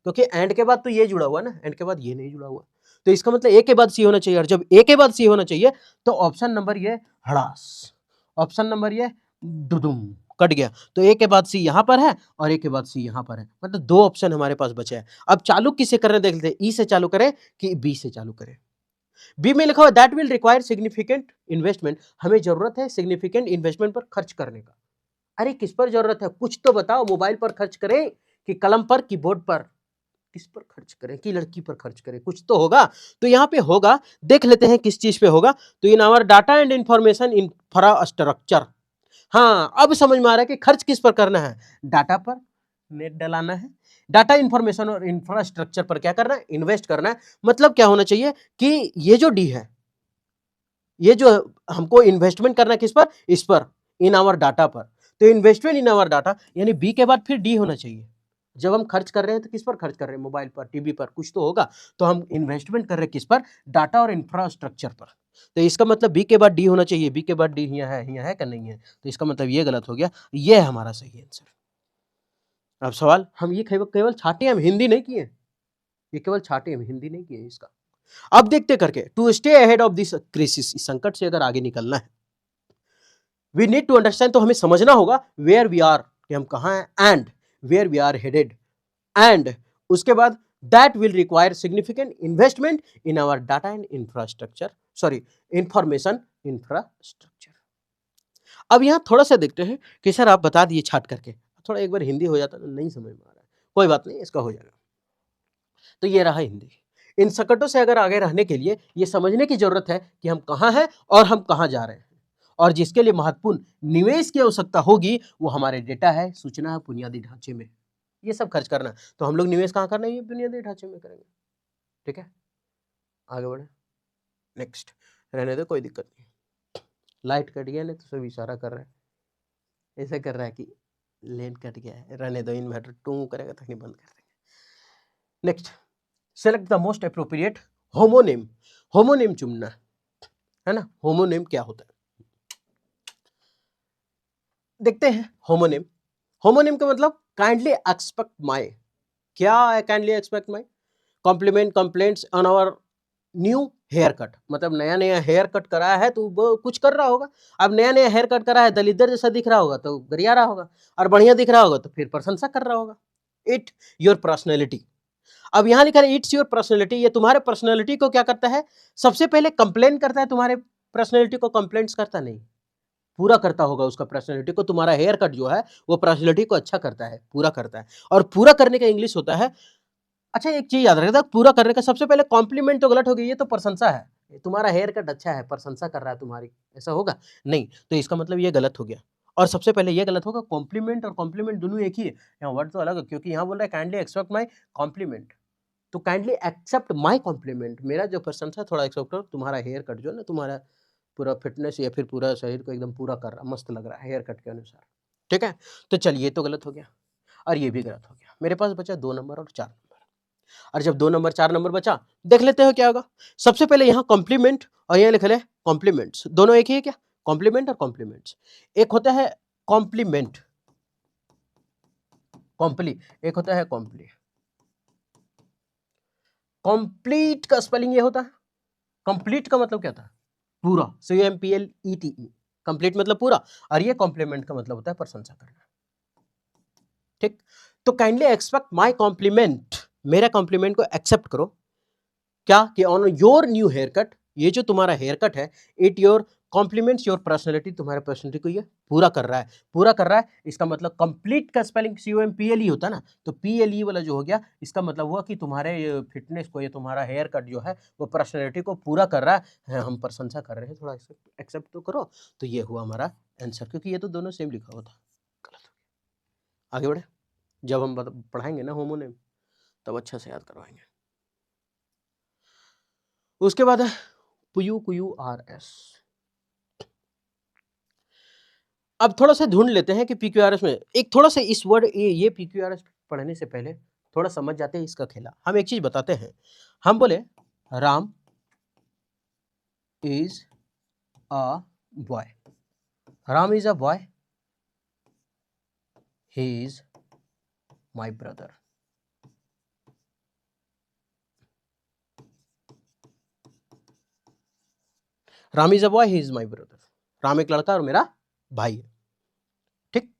क्योंकि एंड के बाद तो ये जुड़ा हुआ ना, एंड के बाद ये नहीं जुड़ा हुआ, तो इसका मतलब ए के बाद सी होना चाहिए। और जब ए के बाद सी होना चाहिए तो ऑप्शन नंबर ये हड़ास, ऑप्शन नंबर ये दुदुम कट गया, तो ए के बाद सी यहां पर है और ए के बाद सी यहां पर है, मतलब 2 ऑप्शन हमारे पास बचे हैं। अब चालू किससे कर रहे हैं देख लेते हैं, ई से चालू करें कि बी से चालू करें। बी में लिखा हुआ that will require significant investment, हमें जरूरत है सिग्निफिकेंट इन्वेस्टमेंट पर खर्च करने का। अरे किस पर जरूरत है, कुछ तो बताओ, मोबाइल पर खर्च करें कि कलम पर, कीबोर्ड पर, किस पर खर्च करें, कि लड़की पर खर्च करें, कुछ तो होगा। तो यहाँ पे होगा, देख लेते हैं किस चीज पे होगा। तो in our data and information infrastructure, हाँ अब समझ में आ रहा है कि खर्च किस पर करना है, डाटा पर नेट डलाना है, डाटा इंफॉर्मेशन और इंफ्रास्ट्रक्चर पर क्या करना है, इन्वेस्ट करना है। मतलब क्या होना चाहिए कि ये जो डी है, ये जो हमको इन्वेस्टमेंट करना है किस पर, इस पर, इन आवर डाटा पर, तो इन्वेस्टमेंट इन आवर डाटा, यानी बी के बाद फिर डी होना चाहिए। जब हम खर्च कर रहे हैं तो किस पर खर्च कर रहे हैं, मोबाइल पर, टीवी पर, कुछ तो होगा, तो हम इन्वेस्टमेंट कर रहे हैं किस पर, डाटा और इंफ्रास्ट्रक्चर पर। तो इसका मतलब बी के बाद डी होना चाहिए, बी के बाद डी यहाँ है कि नहीं है, तो इसका मतलब ये गलत हो गया, ये है हमारा सही आंसर। अब सवाल, हम ये केवल छाटे, हम हिंदी नहीं किए, ये केवल छाटे, हम हिंदी नहीं किए इसका। अब देखते करके, to stay ahead of this crisis, इस संकट से अगर आगे निकलना है, वी नीड टू अंडरस्टैंड, तो हमें समझना होगा वेयर वी आर, कि हम कहाँ हैं, and where we are headed, and उसके बाद that will require significant investment in our data and infrastructure, sorry information infrastructure. अब यहां थोड़ा सा देखते हैं कि सर आप बता दिए छाट करके, थोड़ा एक बार हिंदी हो जाता तो नहीं समझ में आ रहा है, कोई बात नहीं, इसका हो जाएगा। तो ये रहा हिंदी। इन संकटों से अगर आगे रहने के लिए ये समझने की जरूरत है कि हम कहाँ हैं और हम कहाँ जा रहे हैं, और जिसके लिए महत्वपूर्ण निवेश की आवश्यकता होगी वो हमारे डेटा है, सूचना है, बुनियादी ढांचे में, ये सब खर्च करना। तो हम लोग निवेश कहाँ करना है, ये बुनियादी ढांचे में करेंगे। ठीक है, आगे बढ़े, नेक्स्ट, रहने दो कोई दिक्कत नहीं। लाइट कट गया नहीं तो सब इशारा कर रहा है, ऐसा कर रहा है कि लेन कट गया है, रहने दो, इन्वर्टर टू करेगा तक नहीं बंद कर देंगे। Next, select the most appropriate homonym, homonym चुनना है ना। होमोनिम क्या होता है देखते हैं। होमोनिम, होमोनिम का मतलब काइंडली एक्सपेक्ट माय, क्या है kindly expect my, compliment complaints on our new hair cut, मतलब नया नया हेयर कट कराया है तो वो कुछ कर रहा होगा। अब नया नया हेयर कट करा है, दलिदर जैसा दिख रहा होगा तो गरिया रहा होगा, और बढ़िया दिख रहा होगा तो फिर प्रशंसा कर रहा होगा। इट योर पर्सनैलिटी, अब यहां लिखा है इट्स योर पर्सनैलिटी, ये तुम्हारे पर्सनैलिटी को क्या करता है, सबसे पहले कंप्लेन करता है, तुम्हारे पर्सनैलिटी को कंप्लेंट्स करता नहीं, पूरा करता होगा उसका पर्सनैलिटी को। तुम्हारा हेयर कट जो है वो पर्सनैलिटी को अच्छा करता है, पूरा करता है। और पूरा करने का इंग्लिश होता है, अच्छा एक चीज याद रखना, पूरा करने का सबसे पहले कॉम्प्लीमेंट तो गलत हो गई, ये तो प्रशंसा है, तुम्हारा हेयर कट अच्छा है, प्रशंसा कर रहा है तुम्हारी, ऐसा होगा नहीं, तो इसका मतलब ये गलत हो गया। और सबसे पहले ये गलत होगा, कॉम्प्लीमेंट और कॉम्प्लीमेंट दोनों एक ही है, यहाँ वर्ड तो अलग है, क्योंकि यहाँ बोल रहा है काइंडली एक्सेप्ट माय कॉम्प्लीमेंट, तो काइंडली एक्सेप्ट माय कॉम्प्लीमेंट, मेरा जो प्रशंसा थोड़ा एक्सेप्ट करो, तुम्हारा हेयर कट जो है ना, तुम्हारा पूरा फिटनेस या फिर पूरा शरीर को एकदम पूरा कर रहा, मस्त लग रहा है हेयर कट के अनुसार। ठीक है, तो चलिए ये तो गलत हो गया और ये भी गलत हो गया। मेरे पास बचा 2 नंबर और 4 नंबर, और जब 2 नंबर 4 नंबर बचा, देख लेते हो क्या होगा। सबसे पहले यहाँ कॉम्प्लीमेंट और यहाँ लिख ले कॉम्प्लीमेंट्स, दोनों एक ही है क्या, कॉम्प्लीमेंट और कॉम्प्लीमेंट्स। एक होता है कॉम्प्लीमेंट, कॉम्प्ली, एक होता है कॉम्प्ली। कंप्लीट का स्पेलिंग ये होता है, कंप्लीट का मतलब क्या था, पूरा, COMPLETE, कंप्लीट मतलब पूरा, और ये कॉम्प्लीमेंट का मतलब होता है प्रशंसा करना। ठीक, तो काइंडली एक्सपेक्ट माय कॉम्प्लीमेंट, मेरा कॉम्प्लीमेंट को एक्सेप्ट करो, क्या कि on your new hair cut, ये जो तुम्हारा हेयर कट है, it your compliments your personality, तुम्हारे पर्सनैलिटी को ये पूरा कर रहा है, पूरा कर रहा है। इसका मतलब कंप्लीट का स्पेलिंग COMPLE होता है ना, तो PLE वाला जो हो गया, इसका मतलब हुआ कि तुम्हारे फिटनेस को, ये तुम्हारा हेयर कट जो है वो पर्सनैलिटी को पूरा कर रहा है। हम प्रशंसा कर रहे हैं, थोड़ा एक्सेप्ट तो करो। तो ये हुआ हमारा आंसर, क्योंकि ये तो दोनों सेम लिखा हुआ था, गलत हो गया। आगे बढ़े, जब हम पढ़ाएंगे ना होमोनेम तब अच्छा से याद करवाएंगे। उसके बाद है PQRS। अब थोड़ा सा ढूंढ लेते हैं कि PQRS में एक थोड़ा सा इस वर्ड ये PQRS पढ़ने से पहले थोड़ा समझ जाते हैं इसका खेला। हम एक चीज बताते हैं, हम बोले Ram is a boy, Ram is a boy, he is my brother. Ram is a boy, he is my brother. Ram एक लड़का और मेरा भाई है, ठीक।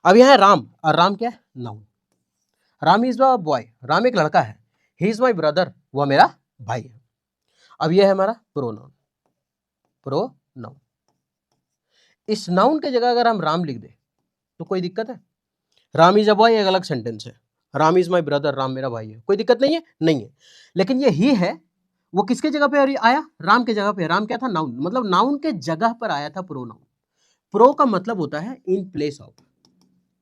अब यह है राम, और राम क्या है? Noun. Ram is a boy, Ram एक लड़का है, ही इज माई ब्रदर, वह मेरा भाई है। अब यह है हमारा प्रोनाउन, प्रोनाउन। इस नाउन के जगह अगर हम राम लिख दे तो कोई दिक्कत है? राम इज अ बॉय एक अलग सेंटेंस है, Ram is my brother, Ram मेरा भाई है, कोई दिक्कत नहीं है, नहीं है। लेकिन ये ही है, वो किसके जगह पे आया? राम के जगह पे। राम क्या था? नाउन, मतलब नाउन के जगह पर आया था प्रोनाउन। प्रो का मतलब होता है in place of,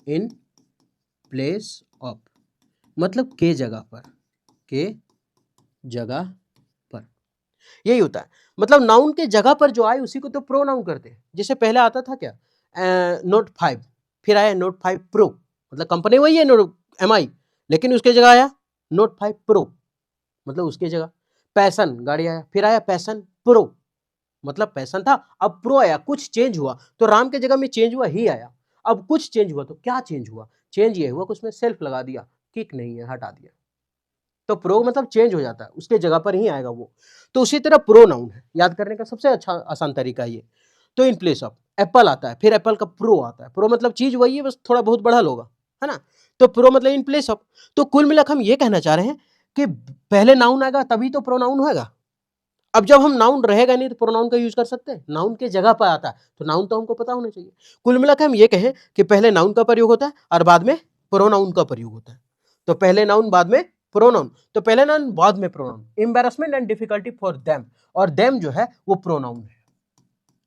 in place of मतलब के जगह पर, के जगह पर, यही होता है। मतलब नाउन के जगह पर जो आए उसी को तो प्रोनाउन करते हैं। जैसे पहले आता था क्या, नोट 5, फिर आया नोट 5 प्रो, मतलब कंपनी वही है नोट MI, लेकिन उसके जगह आया नोट 5 प्रो, मतलब उसके जगह। पैशन गाड़ी आया, फिर आया पैशन प्रो, मतलब पैशन था, अब प्रो आया, कुछ चेंज हुआ। तो राम के जगह में चेंज हुआ, ही आया। अब कुछ चेंज हुआ, तो क्या चेंज हुआ? चेंज ये हुआ कि उसमें सेल्फ लगा दिया, किक नहीं है, हटा दिया। तो प्रो मतलब चेंज हो जाता है, उसके जगह पर ही आएगा वो। तो उसी तरह प्रो नाउन है, याद करने का सबसे अच्छा आसान तरीका ये। तो इन प्लेस ऑफ एप्पल आता है, फिर एप्पल का प्रो आता है। प्रो मतलब चीज वही है, बस थोड़ा बहुत बढ़ल होगा, है ना। तो प्रो मतलब इन प्लेस ऑफ। तो कुल मिलाकर हम ये कहना चाह रहे हैं कि पहले नाउन आएगा तभी तो प्रोनाउन होगा। अब जब हम नाउन रहेगा नहीं तो प्रोनाउन का यूज कर सकते हैं? नाउन के जगह पर आता है तो नाउन तो हमको पता होना चाहिए। कुल मिलाकर हम ये कहें कि पहले नाउन का प्रयोग होता है और बाद में प्रोनाउन का प्रयोग होता है। तो पहले नाउन बाद में प्रोनाउन, तो पहले नाउन बाद में pronoun. Embarrassment and difficulty for them, और देम जो है वो प्रोनाउन है।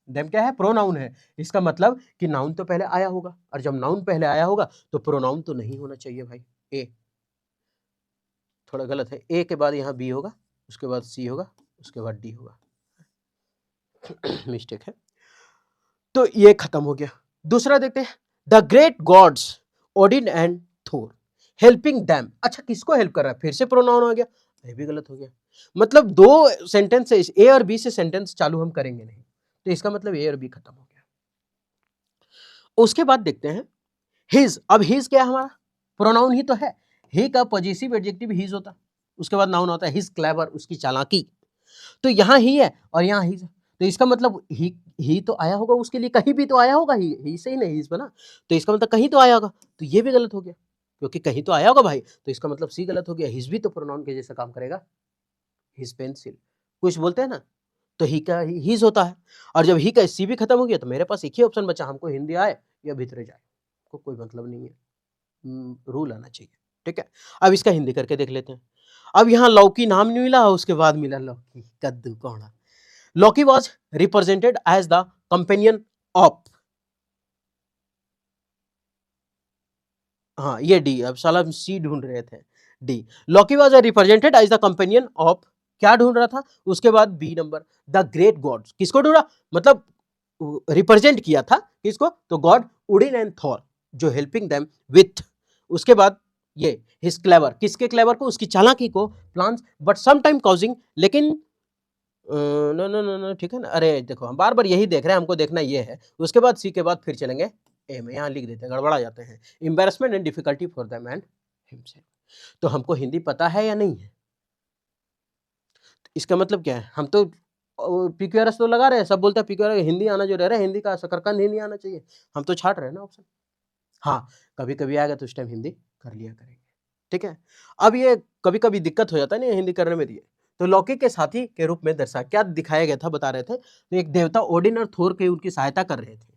देम क्या है? प्रोनाउन है। इसका मतलब कि नाउन तो पहले आया होगा, और जब नाउन पहले आया होगा तो प्रोनाउन तो नहीं होना चाहिए भाई। ए थोड़ा गलत है, ए के बाद यहाँ बी होगा, उसके बाद सी होगा, उसके बाद डी होगा। मिस्टेक है। तो ये खत्म हो गया। दूसरा देखते हैं, the great gods Odin and Thor helping them. अच्छा, किसको हेल्प कर रहा है? फिर से प्रोनाउन आ गया, ये भी गलत हो गया। मतलब दो सेंटेंस से, ए और बी से सेंटेंस चालू हम करेंगे नहीं, तो इसका मतलब ए और बी खत्म हो गया। उसके बाद देखते हैं हिज। अब हिज क्या है? हमारा प्रोनाउन ही तो है। ही का पॉजिटिव एडजेक्टिव हिज होता, उसके बाद नाउन होता है हिज क्लेवर, उसकी चालाकी। तो यहाँ ही है और यहाँ ही, तो इसका मतलब ही तो आया होगा उसके लिए, कहीं भी तो आया होगा, ही से ही नहीं हिज बना, तो इसका मतलब कहीं तो आया होगा। तो ये भी गलत हो गया, क्योंकि कहीं तो आया होगा भाई, तो इसका मतलब सी गलत हो गया। हिज भी तो प्रोनाउन के जैसा काम करेगा, हिज पेंसिल, कुछ बोलते हैं ना, तो ही का हिज होता है। और जब ही का सी भी खत्म हो गया तो मेरे पास एक ही ऑप्शन बचा, हमको हिंदी आए या भीतरे जाए, को कोई मतलब नहीं है, रूल आना चाहिए। ठीक है, अब इसका हिंदी करके देख लेते हैं। अब यहाँ लौकी नाम नहीं मिला, उसके बाद मिला लौकी, कद्दू कौड़ा। लौकी was represented as the companion of, हाँ ये डी, अब साला सी ढूंढ रहे थे, डी। लौकी was represented as the companion of, क्या ढूंढ रहा था? उसके बाद B number, the great gods. किसको ढूंढा? मतलब रिप्रेजेंट किया था किसको? तो गॉड उडिन एंड थॉर, जो हेल्पिंग देम विथ। उसके बाद ये हिज क्लेवर, किसके क्लेवर को? उसकी चालाकी को। Plans but some time causing, लेकिन नो नो नो नो, ठीक है ना। अरे देखो, हम बार बार यही देख रहे हैं, हमको देखना ये है। उसके बाद सी के बाद फिर चलेंगे ए में, यहाँ लिख देते हैं, गड़बड़ा जाते हैं। Embarrassment and difficulty for the man himself. तो हमको हिंदी पता है या नहीं है? इसका मतलब क्या है? हम तो PQRS तो लगा रहे हैं, सब बोलते हैं PQRS, हिंदी आना जो रह रहा है, हिंदी का शकरकंद हिंदी आना चाहिए, हम तो छाट रहे हैं ना ऑप्शन। हाँ, कभी कभी आएगा तो उस टाइम हिंदी कर लिया करेंगे। ठीक है, अब ये कभी कभी दिक्कत हो जाता है ना हिंदी करने में, दिए तो लौकी के साथी के रूप में दर्शा क्या दिखाया गया था, बता रहे थे। तो एक देवता ओडिन और थोर के उनकी सहायता कर रहे थे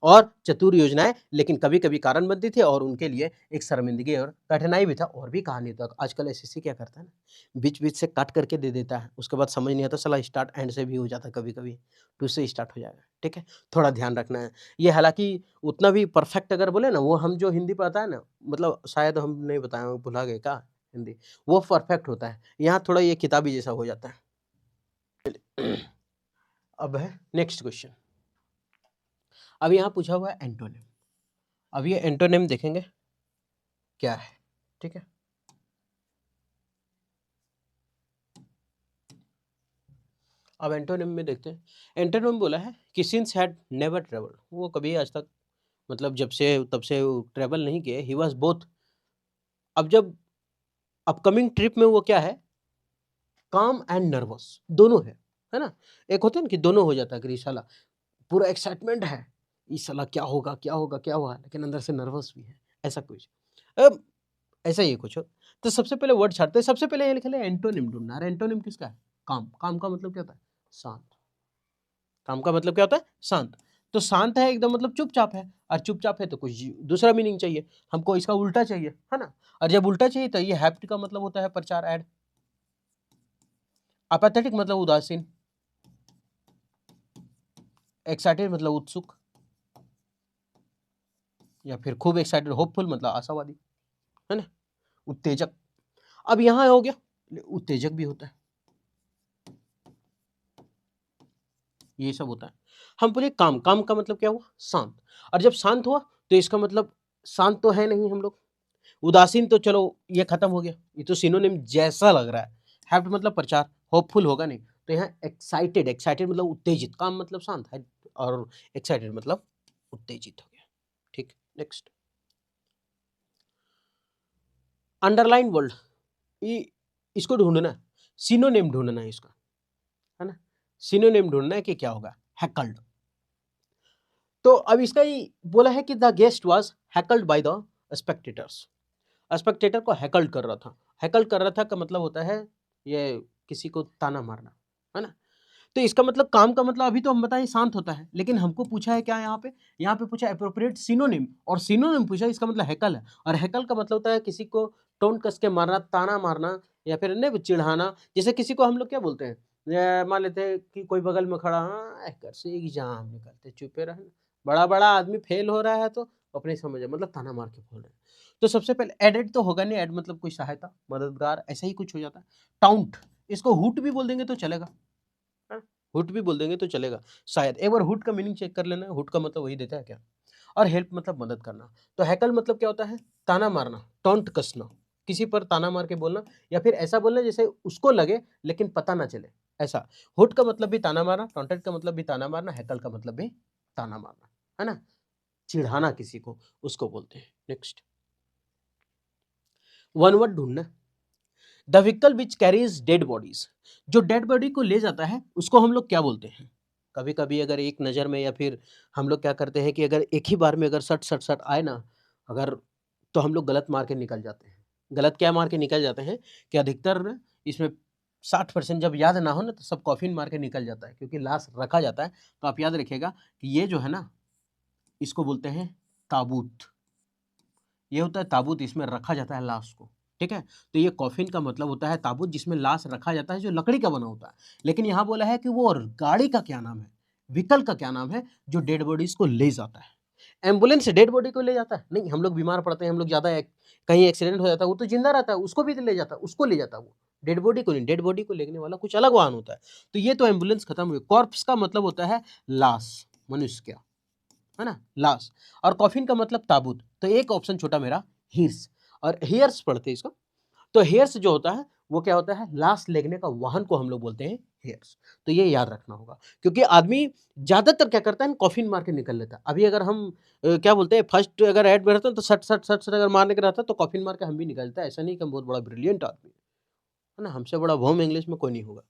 और चतुर योजनाएं, लेकिन कभी कभी कारण बनती थी और उनके लिए एक शर्मिंदगी और कठिनाई भी था। और भी कहानी था, आजकल एसएससी क्या करता है ना, बीच बीच से काट करके दे देता है, उसके बाद समझ नहीं आता, साला स्टार्ट एंड से भी हो जाता है, कभी कभी टू से स्टार्ट हो जाएगा। ठीक है, थोड़ा ध्यान रखना है ये। हालांकि उतना भी परफेक्ट अगर बोले ना, वो हम जो हिंदी पढ़ता है ना, मतलब शायद हम नहीं बताए, भुला गए क्या हिंदी, वो परफेक्ट होता है। यहाँ थोड़ा ये किताबी जैसा हो जाता है। अब है नेक्स्ट क्वेश्चन। अब यहाँ पूछा हुआ है एंटोनिम। अब ये एंटोनिम देखेंगे क्या है। ठीक है, अब एंटोनिम में देखते हैं। एंटोनिम बोला है कि सिंस हैड नेवर ट्रेवल, वो कभी आज तक, मतलब जब से तब से वो ट्रेवल नहीं किए। ही वाज बोथ, अब जब अपकमिंग ट्रिप में वो क्या है, काम एंड नर्वस, दोनों है ना। एक होता है ना कि दोनों हो जाता है कि साला पूरा एक्साइटमेंट है, इस साला क्या होगा क्या होगा क्या हुआ, लेकिन अंदर से नर्वस भी है, ऐसा कुछ। अब ऐसा ही कुछ हो। तो सबसे पहले वर्ड छाड़ते हैं, सबसे पहले ये लिख ले एंटोनिम ढूंढना है। एंटोनिम किसका है, काम। काम का मतलब क्या होता है, शांत। काम का मतलब क्या होता है, शांत। तो शांत है एकदम मतलब चुपचाप है, और चुपचाप है तो कुछ दूसरा मीनिंग चाहिए हमको, इसका उल्टा चाहिए, है ना। और जब उल्टा चाहिए तो ये हैप्ट का मतलब होता है प्रचार, ऐड। अपेथेटिक मतलब उदासीन, एक्साइटेड मतलब उत्सुक, या फिर खूब एक्साइटेड होपफुल मतलब आशावादी, है ना, उत्तेजक। अब यहां हो गया, उत्तेजक भी होता है, ये सब होता है। हम बोले काम, काम का मतलब क्या हुआ, शांत। और जब शांत हुआ तो इसका मतलब शांत तो है नहीं हम लोग, उदासीन तो चलो ये खत्म हो गया, ये तो सिनोनिम जैसा लग रहा है। हैप्ट मतलब प्रचार, होपफुल होगा नहीं। तो यहाँ एक्साइटेड, एक्साइटेड मतलब उत्तेजित, काम मतलब शांत है, और एक्साइटेड मतलब उत्तेजित हो गया। ठीक, नेक्स्ट। अंडरलाइन वर्ड, ये इसको ढूंढना है, सिनोनिम ढूंढना है इसका, है ना। सिनोनिम ढूंढना है कि क्या होगा, हैकल्ड। तो अब इसका ही बोला है कि the guest was heckled by the spectators, spectator को हैकल्ड कर रहा था। हैकल्ड कर रहा था का मतलब होता है ये किसी को ताना मारना, है ना। तो इसका मतलब काम का मतलब अभी तो हम बताएं शांत होता है, लेकिन हमको पूछा है क्या यहाँ पे, यहाँ पे पूछा अप्रोप्रिएट सिनोनिम, और सिनोनिम पूछा, इसका मतलब हैकल है। और हैकल का मतलब होता है किसी को टोन कस के मारना, ताना मारना, या फिर नहीं चिढ़ाना। जैसे किसी को हम लोग क्या बोलते हैं, मान लेते हैं कि कोई बगल में खड़ा, हाँ कर से एग्जाम निकलते चुपे रहना, बड़ा बड़ा आदमी फेल हो रहा है तो अपने समझ मतलब ताना मार के बोल रहे हैं। तो सबसे पहले एडेड तो होगा नहीं, एड मतलब कोई सहायता, मददगार, ऐसा ही कुछ हो जाता है। टाउंट, इसको हुट भी बोल देंगे तो चलेगा, हुट भी बोल देंगे तो चलेगा शायद। एक बार हुट का मीनिंग चेक कर लेना, हुट का मतलब वही देता है क्या। और हेल्प मतलब मदद करना। तो हैकल मतलब क्या होता है, ताना मारना, टॉन्ट कसना, किसी पर ताना मार के बोलना, या फिर ऐसा बोलना जैसे उसको लगे लेकिन पता ना चले, ऐसा। हुट का मतलब भी ताना मारना, टॉन्टेड का मतलब भी ताना मारना, हैकल का मतलब भी ताना मारना, है ना, चिढ़ाना किसी को, उसको बोलते हैं। नेक्स्ट, वन वर्ड ढूंढना। The vehicle which carries dead bodies, जो डेड बॉडी को ले जाता है उसको हम लोग क्या बोलते हैं। कभी कभी अगर एक नज़र में, या फिर हम लोग क्या करते हैं कि अगर एक ही बार में अगर सट सट सट आए ना, अगर, तो हम लोग गलत मार के निकल जाते हैं। गलत क्या मार के निकल जाते हैं कि अधिकतर ना इसमें 60% जब याद ना हो ना तो सब कॉफिन मार के निकल जाता है, क्योंकि लाश रखा जाता है। तो आप याद रखिएगा कि ये जो है ना, इसको बोलते हैं ताबूत। ये होता है ताबूत, इसमें रखा जाता है लाश को। ठीक है, तो ये कॉफिन का मतलब होता है ताबूत जिसमें लाश रखा जाता है, जो लकड़ी का बना होता है। लेकिन यहाँ बोला है कि वो गाड़ी का क्या नाम है, व्हीकल का क्या नाम है जो डेड बॉडीज को ले जाता है। एम्बुलेंस डेड बॉडी को ले जाता है नहीं, हम लोग बीमार पड़ते हैं, हम लोग ज्यादा कहीं एक्सीडेंट हो जाता है, वो तो जिंदा रहता है, उसको भी तो ले जाता है, उसको ले जाता है वो, डेड बॉडी को नहीं। डेड बॉडी को लेने वाला कुछ अलग वाहन होता है। तो ये तो एम्बुलेंस खत्म हुई। कॉर्प्स का मतलब होता है लाश, मनुष्य का, है ना, लाश। और कॉफिन का मतलब ताबूत। तो एक ऑप्शन छोटा मेरा हीर्स, और हेयर्स पढ़ते हैं इसको। तो हेयर्स जो होता है वो क्या होता है, लाश लेगने का वाहन को हम लोग बोलते हैं हेयर्स। तो ये याद रखना होगा, क्योंकि आदमी ज्यादातर क्या करता है, कॉफिन मार के निकल लेता है। अभी अगर हम क्या बोलते हैं, फर्स्ट अगर ऐड में रहते हैं तो सट सट सट सट अगर मारने का रहता है तो कॉफिन मार के हम भी निकलता है। ऐसा नहीं कि हम बहुत बड़ा ब्रिलियंट आदमी है ना, हमसे बड़ा भौम इंग्लिश में कोई नहीं होगा।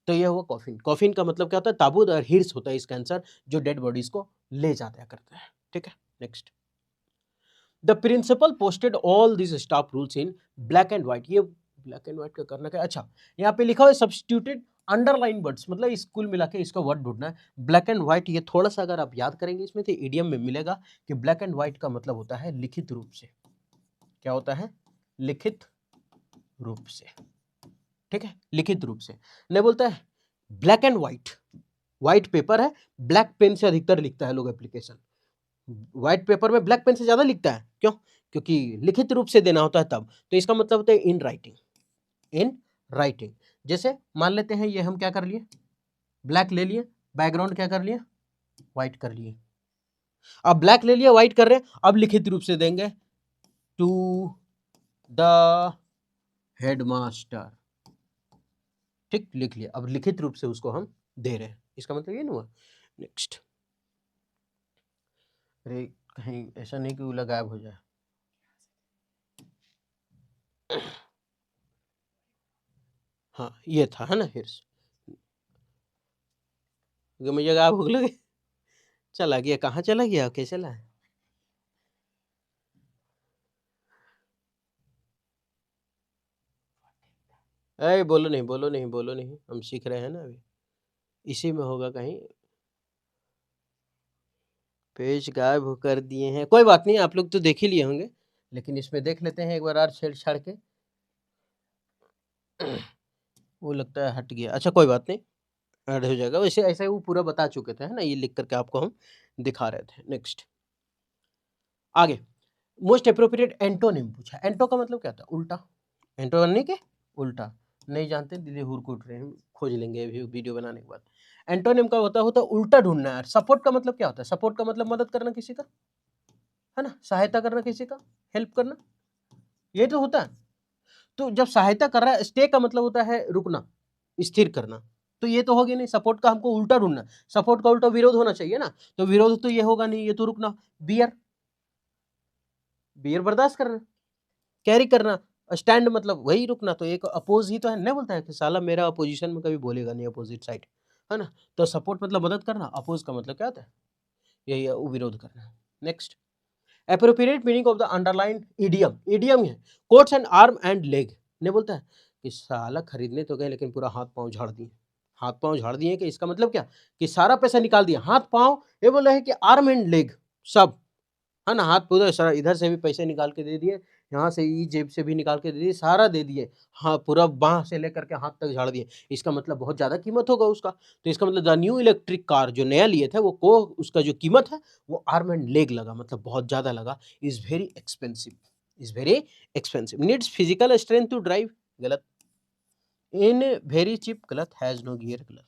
तो ये हुआ कॉफिन। कॉफिन का मतलब क्या होता है, ताबूत, और हीर्स होता है इसका आंसर, जो डेड बॉडीज को ले जाता करता है। ठीक है, next. The principal posted all this staff rules in black and white, ये ब्लैक एंड व्हाइट का करना क्या, अच्छा यहाँ पे लिखा हुआ है सब्स्टिट्यूटेड अंडरलाइन वर्ड्स, मतलब इस कुल मिला के इसका वर्ड ढूंढना है। ब्लैक एंड व्हाइट ये थोड़ा सा अगर आप याद करेंगे इसमें तो इडियम में मिलेगा कि ब्लैक एंड व्हाइट का मतलब होता है लिखित रूप से। क्या होता है? लिखित रूप से, ठीक है, लिखित रूप से। नहीं बोलता है black and white, white paper है, ब्लैक पेन से अधिकतर लिखता है लोग एप्लीकेशन, व्हाइट पेपर में ब्लैक पेन से ज्यादा लिखता है, क्यों? क्योंकि लिखित रूप से देना होता है तब, तो इसका मतलब होता है इन राइटिंग, इन राइटिंग। जैसे मान लेते हैं ये हम क्या कर लिए, ब्लैक ले लिए, बैकग्राउंड क्या कर लिए, व्हाइट कर लिए। अब ब्लैक ले लिया, व्हाइट कर रहे हैं, अब लिखित रूप से देंगे टू द हेडमास्टर, ठीक, लिख लिया। अब लिखित रूप से उसको हम दे रहे हैं, इसका मतलब ये नहीं हुआ। नेक्स्ट, अरे कहीं ऐसा नहीं कि उला गायब हो जाए। हाँ ये था, है ना, हिर्स मुझे गायब हो लगे, चला गया, कहाँ चला गया, कैसे चला है? अरे बोलो नहीं, बोलो नहीं, बोलो नहीं, हम सीख रहे हैं ना अभी, इसी में होगा कहीं। पेज गायब कर दिए हैं, कोई बात नहीं, आप लोग तो देख ही लिए होंगे, लेकिन इसमें देख लेते हैं एक बार और छेड़छाड़ के। वो लगता है हट गया, अच्छा कोई बात नहीं, ऐड हो जाएगा। वैसे ऐसे वो पूरा बता चुके थे, है ना, ये लिख करके आपको हम दिखा रहे थे। नेक्स्ट, आगे, मोस्ट अप्रोप्रिएट एंटोनिम पूछा। एंटो का मतलब क्या था? उल्टा। एंटो करने के उल्टा, नहीं जानते दिल्ली हुर कूट रहे हैं, खोज लेंगे अभी वीडियो बनाने के बाद। एंटोनिम का होता उल्टा ढूंढना है। सपोर्ट का मतलब क्या होता है? सपोर्ट का मतलब मदद करना किसी का, है ना, सहायता करना किसी का, हेल्प करना, ये तो होता है। तो जब सहायता कर रहा है, स्टे का मतलब होता है रुकना, स्थिर करना, तो ये तो होगी नहीं। सपोर्ट का हमको उल्टा ढूंढना, सपोर्ट का उल्टा विरोध होना चाहिए ना, तो विरोध तो ये होगा नहीं, ये तो रुकना। बियर, बियर बर्दाश्त करना, कैरी करना। स्टैंड मतलब वही रुकना, तो एक अपोज ही तो है। नहीं बोलता है कि साला मेरा अपोजिशन में कभी बोलेगा नहीं, अपोजिट साइड, है ना। तो सपोर्ट मतलब मदद करना, अपोज का मतलब क्या होता है? यही है, विरोध करना। Next, appropriate meaning of the underline idiom. Idiom है costs and arm and leg. नहीं बोलता है कि साला खरीदने तो गए लेकिन पूरा हाथ पांव झाड़ दिए, हाथ पांव झाड़ दिए, कि इसका मतलब क्या, कि सारा पैसा निकाल दिया, हाथ पांव। ये बोला है कि आर्म एंड लेग सब, है ना, हाथ पूरा सारा, इधर से भी पैसे निकाल के दे दिए, यहाँ से ई जेब से भी निकाल के दे दिए, सारा दे दिए, हाँ पूरा बाह से लेकर के हाथ तक झाड़ दिए। इसका मतलब बहुत ज़्यादा कीमत होगा उसका, तो इसका मतलब द न्यू इलेक्ट्रिक कार जो नया लिए थे वो को उसका जो कीमत है वो आर्म एंड लेग लगा, मतलब बहुत ज़्यादा लगा। Is very expensive, is very expensive. Needs physical strength to drive, गलत। इन वेरी चिप, गलत। हैज़ नो गियर, गलत।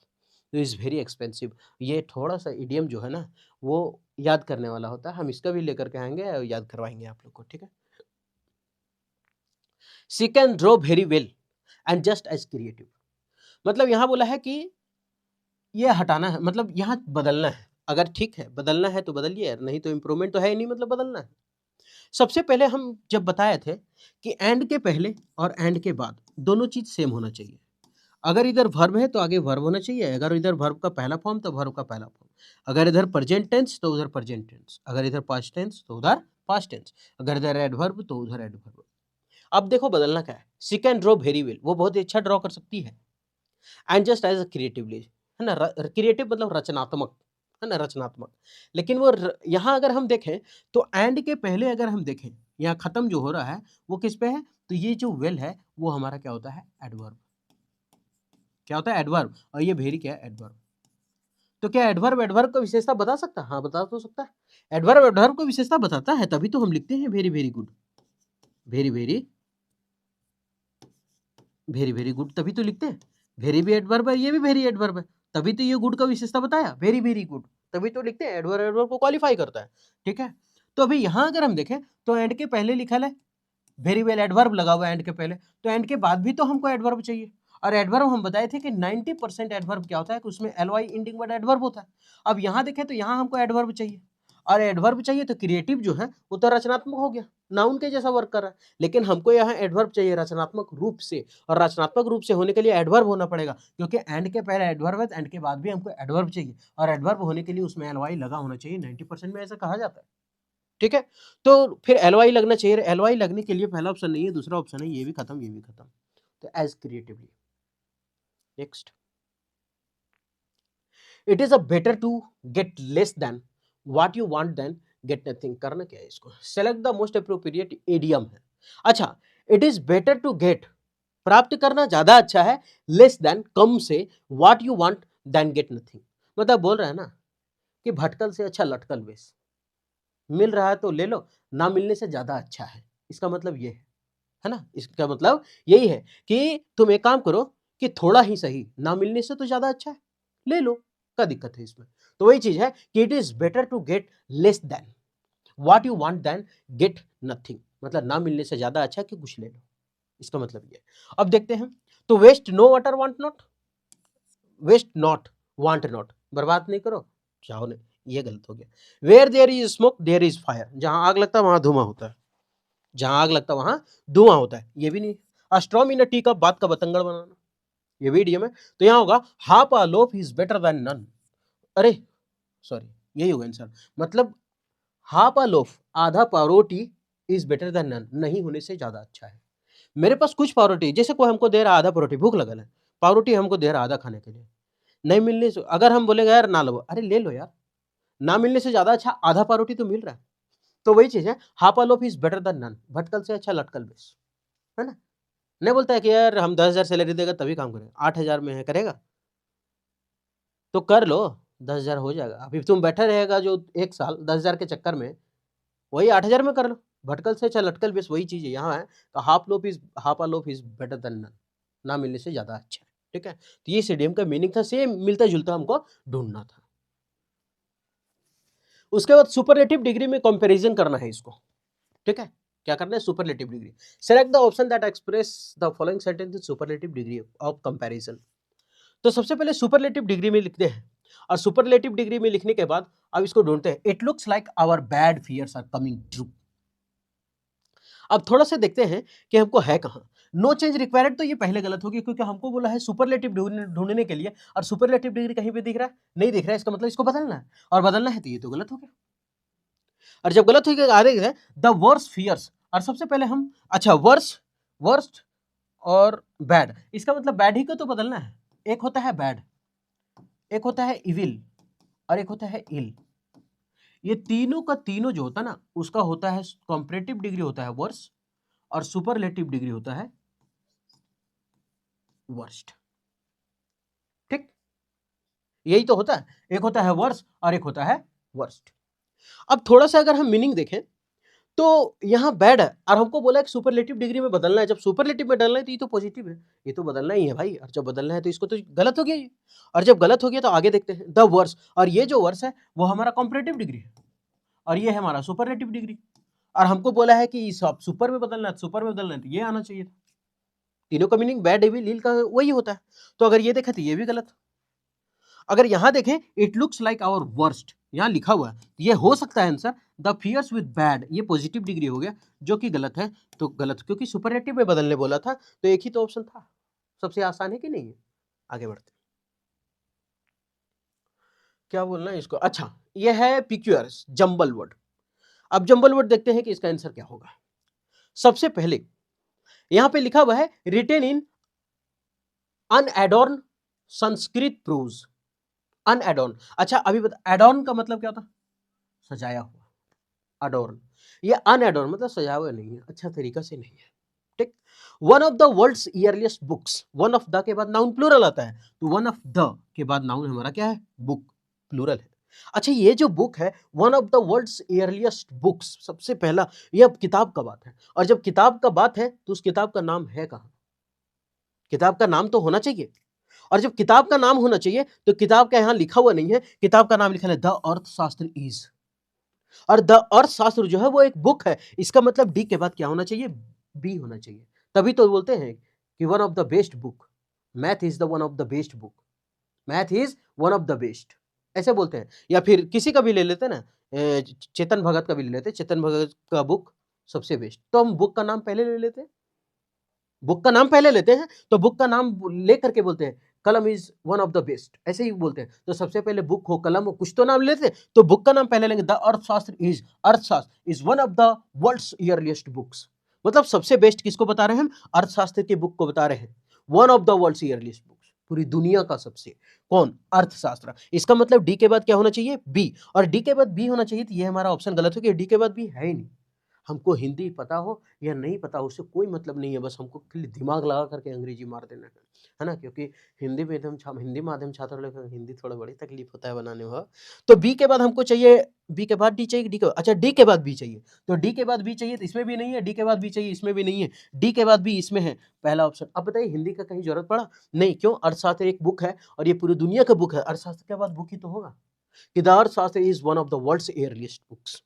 तो इज़ वेरी एक्सपेंसिव, ये थोड़ा सा इडियम जो है ना वो याद करने वाला होता है, हम इसका भी लेकर के आएंगे और याद करवाएंगे आप लोग को, ठीक है। She can draw very well and just as creative, मतलब यहाँ बोला है कि ये हटाना है, मतलब यहाँ बदलना है। अगर ठीक है बदलना है तो बदलिए यार, नहीं तो इम्प्रूवमेंट तो है ही नहीं, मतलब बदलना है। सबसे पहले हम जब बताए थे कि एंड के पहले और एंड के बाद दोनों चीज सेम होना चाहिए। अगर इधर वर्ब है तो आगे वर्ब होना चाहिए, अगर इधर वर्ब का पहला फॉर्म तो वर्ब का पहला फॉर्म, अगर इधर प्रेजेंट टेंस तो उधर प्रेजेंट टेंस, अगर इधर पास्ट टेंस तो उधर पास्ट टेंस, अगर इधर एडवर्ब तो उधर एडवर्ब। अब देखो बदलना क्या है। सी कैन ड्रॉ वेरी वेल, वो बहुत ही अच्छा ड्रॉ कर सकती है। एंड जस्ट एज क्रिएटिवली, है ना, क्रिएटिव मतलब रचनात्मक, है ना, रचनात्मक। लेकिन वो यहाँ अगर हम देखें तो एंड के पहले अगर हम देखें, यहाँ खत्म जो हो रहा है वो किस पे है, तो ये जो वेल है वो हमारा क्या होता है, एडवर्ब। क्या होता है, एडवर्ब। और ये वेरी क्या है, एडवर्ब। तो क्या एडवर्ब एडवर्ब को विशेषता बता सकता है? हाँ बता तो सकता है, एडवर्ब एडवर्ब को विशेषता बताता है, तभी तो हम लिखते हैं very very good, very very, very very good, तभी तो लिखते हैं। वेरी भी एडवर्ब है, ये भी वेरी एडवर्ब है, तभी तो ये गुड का विशेषता बताया, वेरी वेरी गुड, तभी तो लिखते हैं। एडवर्ब एडवर्ब को क्वालिफाई करता है, ठीक है। तो अभी यहाँ अगर हम देखें तो एंड के पहले लिखा है वेरी वेल, एडवर्ब लगा हुआ है एंड के पहले, तो एंड के बाद भी तो हमको एडवर्ब चाहिए। और एडवर्ब हम बताए थे कि 90% एडवर्ब क्या होता है कि उसमें एलवाई इंडिंग वर्ड एडवर्ब होता है। अब यहाँ देखें तो यहाँ हमको एडवर्ब चाहिए, और एडवर्ब चाहिए तो क्रिएटिव जो है वो तो रचनात्मक हो गया, नाउन के जैसा वर्क कर रहा है, लेकिन हमको यहाँ एडवर्ब चाहिए रचनात्मक रूप से, और रचनात्मक रूप से होने के लिए एडवर्ब होना पड़ेगा, क्योंकि एंड के पहले एडवर्ब है, एंड के बाद भी हमको एडवर्ब चाहिए, और एडवर्ब होने के लिए उसमें एलवाई लगा होना चाहिए, 90% में ऐसा कहा जाता है, ठीक है। तो फिर एलवाई लगना चाहिए, एलवाई लगने के लिए पहला ऑप्शन नहीं है, दूसरा ऑप्शन है, ये भी खत्म, ये भी खत्म, तो as creatively. Next, it is a better to get less than what you want than get nothing. करना क्या है इसको, select the most appropriate idiom है। अच्छा, it is better to get, प्राप्त करना ज्यादा अच्छा है, लेस देन कम से, what you want than get nothing. मतलब बोल रहा है ना कि भटकल से अच्छा लटकल बेस, मिल रहा है तो ले लो, ना मिलने से ज्यादा अच्छा है। इसका मतलब ये है ना, इसका मतलब यही है कि तुम एक काम करो कि थोड़ा ही सही, ना मिलने से तो ज्यादा अच्छा है, ले लो, क्या दिक्कत है इसमें। तो वही चीज है कि it is better to get less than what you want than get nothing, मतलब ना मिलने से ज्यादा अच्छा है कि कुछ ले लो, इसका मतलब ये। अब देखते हैं, तो waste no water want not, waste not want not, बर्बाद नहीं करो, चाहो नहीं, ये गलत हो गया। Where there is smoke there is fire, जहां आग लगता है वहां धुआं होता है, जहां आग लगता है वहां धुआं होता है, ये भी नहीं। A straw in a tea cup, बात का बतंगड़ बनाना, ये भी इडियम है। तो यहां होगा half a loaf is better than none, अरे सॉरी, यही होगा आंसर। मतलब हाफ अ लोफ, आधा पावरोटी, इज बेटर देन नन, नहीं होने से ज्यादा अच्छा है। मेरे पास कुछ पावरोटी, जैसे कोई हमको दे रहा आधा पावरोटी, भूख लगल है, पावरोटी हमको दे रहा आधा खाने के लिए, नहीं मिलने से अगर हम बोलेगा यार ना लो, अरे ले लो यार, ना मिलने से ज्यादा अच्छा आधा पावरोटी तो मिल रहा है। तो वही चीज है, half a loaf is better than none, भटकल से अच्छा लटकल बेस, है ना। नहीं बोलता है कि यार हम 10,000 सैलरी देगा तभी काम करेगा, 8,000 में है करेगा तो कर लो, 10,000 हो जाएगा। अभी तुम बैठे रहेगा जो 1 साल 10,000 के चक्कर में, वही 8,000 में कर लो, भटकल से अच्छा लटकल बेस, वही चीज है यहाँ है। तो half a loaf is better than none, ना मिलने से ज्यादा अच्छा है, ठीक है। तो ये सीडीएम का मीनिंग था, सेम मिलता जुलता हमको ढूंढना था। उसके बाद सुपरलेटिव डिग्री में कंपैरिजन करना है इसको, ठीक है। क्या करना है, superlative degree. Select the option that express the following sentence in superlative degree of comparison. तो सबसे पहले सुपरलेटिव डिग्री में लिखते हैं, और सुपरलेटिव डिग्री में लिखने के बाद अब इसको ढूंढते हैं। It looks like our bad fears are coming true. अब थोड़ा सा देखते हैं कि हमको है कहां। नो चेंज रिक्वायर्ड, तो ये पहले गलत हो गया, क्योंकि हमको बोला है सुपरलेटिव ढूंढने के लिए, और सुपरलेटिव डिग्री कहीं पे दिख रहा है, नहीं दिख रहा है, इसका मतलब इसको बदलना है, और बदलना है तो ये तो गलत हो गया। और जब गलत हो गया आगे है द वर्स्ट फियर्स, और सबसे पहले हम, अच्छा वर्स्ट, वर्स्ट और बैड, इसका मतलब बैड ही को तो बदलना है। एक होता है बैड, एक होता है इविल, और एक होता है इल। ये तीनों का तीनों जो होता है ना, उसका होता है कंपैरेटिव डिग्री होता है वर्स्ट, और सुपरलेटिव डिग्री होता है वर्स्ट, ठीक। यही तो होता है, एक होता है वर्स्ट और एक होता है वर्स्ट। अब थोड़ा सा अगर हम मीनिंग देखें, तो यहां बैड है, और हमको बोला है सुपरलेटिव डिग्री में बदलना है। जब सुपरलेटिव में डालना है तो ये तो पॉजिटिव है, ये तो बदलना ही है भाई, और जब बदलना है तो इसको तो गलत हो गया ये। और जब गलत हो गया तो आगे देखते हैं द वर्स, और ये जो वर्स है वो हमारा कंपैरेटिव डिग्री है, और ये है हमारा सुपरलेटिव डिग्री। और हमको बोला है कि सब सुपर में बदलना है, सुपर में बदलना है, तो ये आना चाहिए था। तीनों का मीनिंग बैड एविल लील का वही होता है। तो अगर ये देखा तो ये भी गलत। अगर यहां देखें it looks like our worst, यहां लिखा हुआ है, ये हो सकता है answer the fears with bad, ये पॉजिटिव डिग्री हो गया, जो कि गलत है। तो गलत, क्योंकि सुपरलेटिव में बदलने बोला था, तो एक ही तो ऑप्शन था। सबसे आसान है कि नहीं है। आगे बढ़ते, क्या बोलना है इसको। अच्छा, ये है पिक्यूअर्स, जंबल वर्ड। अब जंबल वर्ड देखते हैं कि इसका आंसर क्या होगा। सबसे पहले यहां पे लिखा हुआ है रिटेन इन अनएडॉर्न संस्कृत प्रोज। अनएडॉर्न, अच्छा अभी बता, एडॉर्न का मतलब क्या होता, सजाया हुआ, अडोर्न। ये अनएडोर्न मतलब सजा हुआ नहीं है, अच्छा तरीका से नहीं है, ठीक। One of the world's earliest books, one of the के बाद नाउन प्लूरल आता है, तो वन ऑफ द के बाद नाउन हमारा क्या है, बुक, प्लूरल है। अच्छा, ये जो बुक है one of the world's earliest books, सबसे पहला, ये अब किताब का बात है, और जब किताब का बात है तो उस किताब का नाम है कहां, किताब का नाम तो होना चाहिए। और जब किताब का नाम होना चाहिए तो किताब का यहां लिखा हुआ नहीं है, किताब का नाम लिखा है द अर्थशास्त्र इज, और द अर्थशास्त्र जो है वो एक बुक है, इसका मतलब डी के बाद क्या होना चाहिए, बी होना चाहिए। तभी तो बोलते हैं कि one of the best book, math is the one of the best book, math is one of the best, ऐसे बोलते हैं। या फिर किसी का भी ले लेते हैं ना, चेतन भगत का भी ले लेते हैं, चेतन भगत का बुक सबसे बेस्ट, तो हम बुक का नाम पहले ले लेते हैं, बुक का नाम पहले लेते हैं, तो बुक का नाम लेकर के बोलते हैं कलम is one of the best, ऐसे ही बोलते हैं। तो सबसे पहले बुक हो, कलम हो, कुछ तो नाम लेते हैं, तो बुक का नाम पहले लेंगे। The Arthashastra is, Arthashastra is one of the world's earliest books, मतलब सबसे बेस्ट किसको बता रहे हैं हम? अर्थशास्त्र की बुक को बता रहे हैं। One of the world's earliest books, पूरी दुनिया का सबसे, कौन? अर्थशास्त्र। इसका मतलब डी के बाद क्या होना चाहिए? बी। और डी के बाद बी होना चाहिए, तो ये हमारा ऑप्शन गलत हो गया, डी के बाद बी है ही नहीं। हमको हिंदी पता हो या नहीं पता हो उससे कोई मतलब नहीं है, बस हमको खाली दिमाग लगा करके अंग्रेजी मार देना है ना? क्योंकि हिंदी माध्यम छात्र लोग को हिंदी थोड़ा बड़ी तकलीफ होता है बनाने में। तो बी के बाद हमको चाहिए, बी के बाद डी चाहिए, डी के अच्छा डी के बाद बी चाहिए, तो डी के बाद बी चाहिए, तो इसमें भी नहीं है, डी के बाद बी चाहिए, इसमें भी नहीं है, डी के बाद बी इसमें है, पहला ऑप्शन। अब बताइए हिंदी का कहीं जरूरत पड़ा? नहीं, क्यों? अर्थशास्त्र एक बुक है और ये पूरी दुनिया का बुक है, अर्थशास्त्र के बाद बुक ही तो होगा कि the Arthashastra is one of the world's earliest books.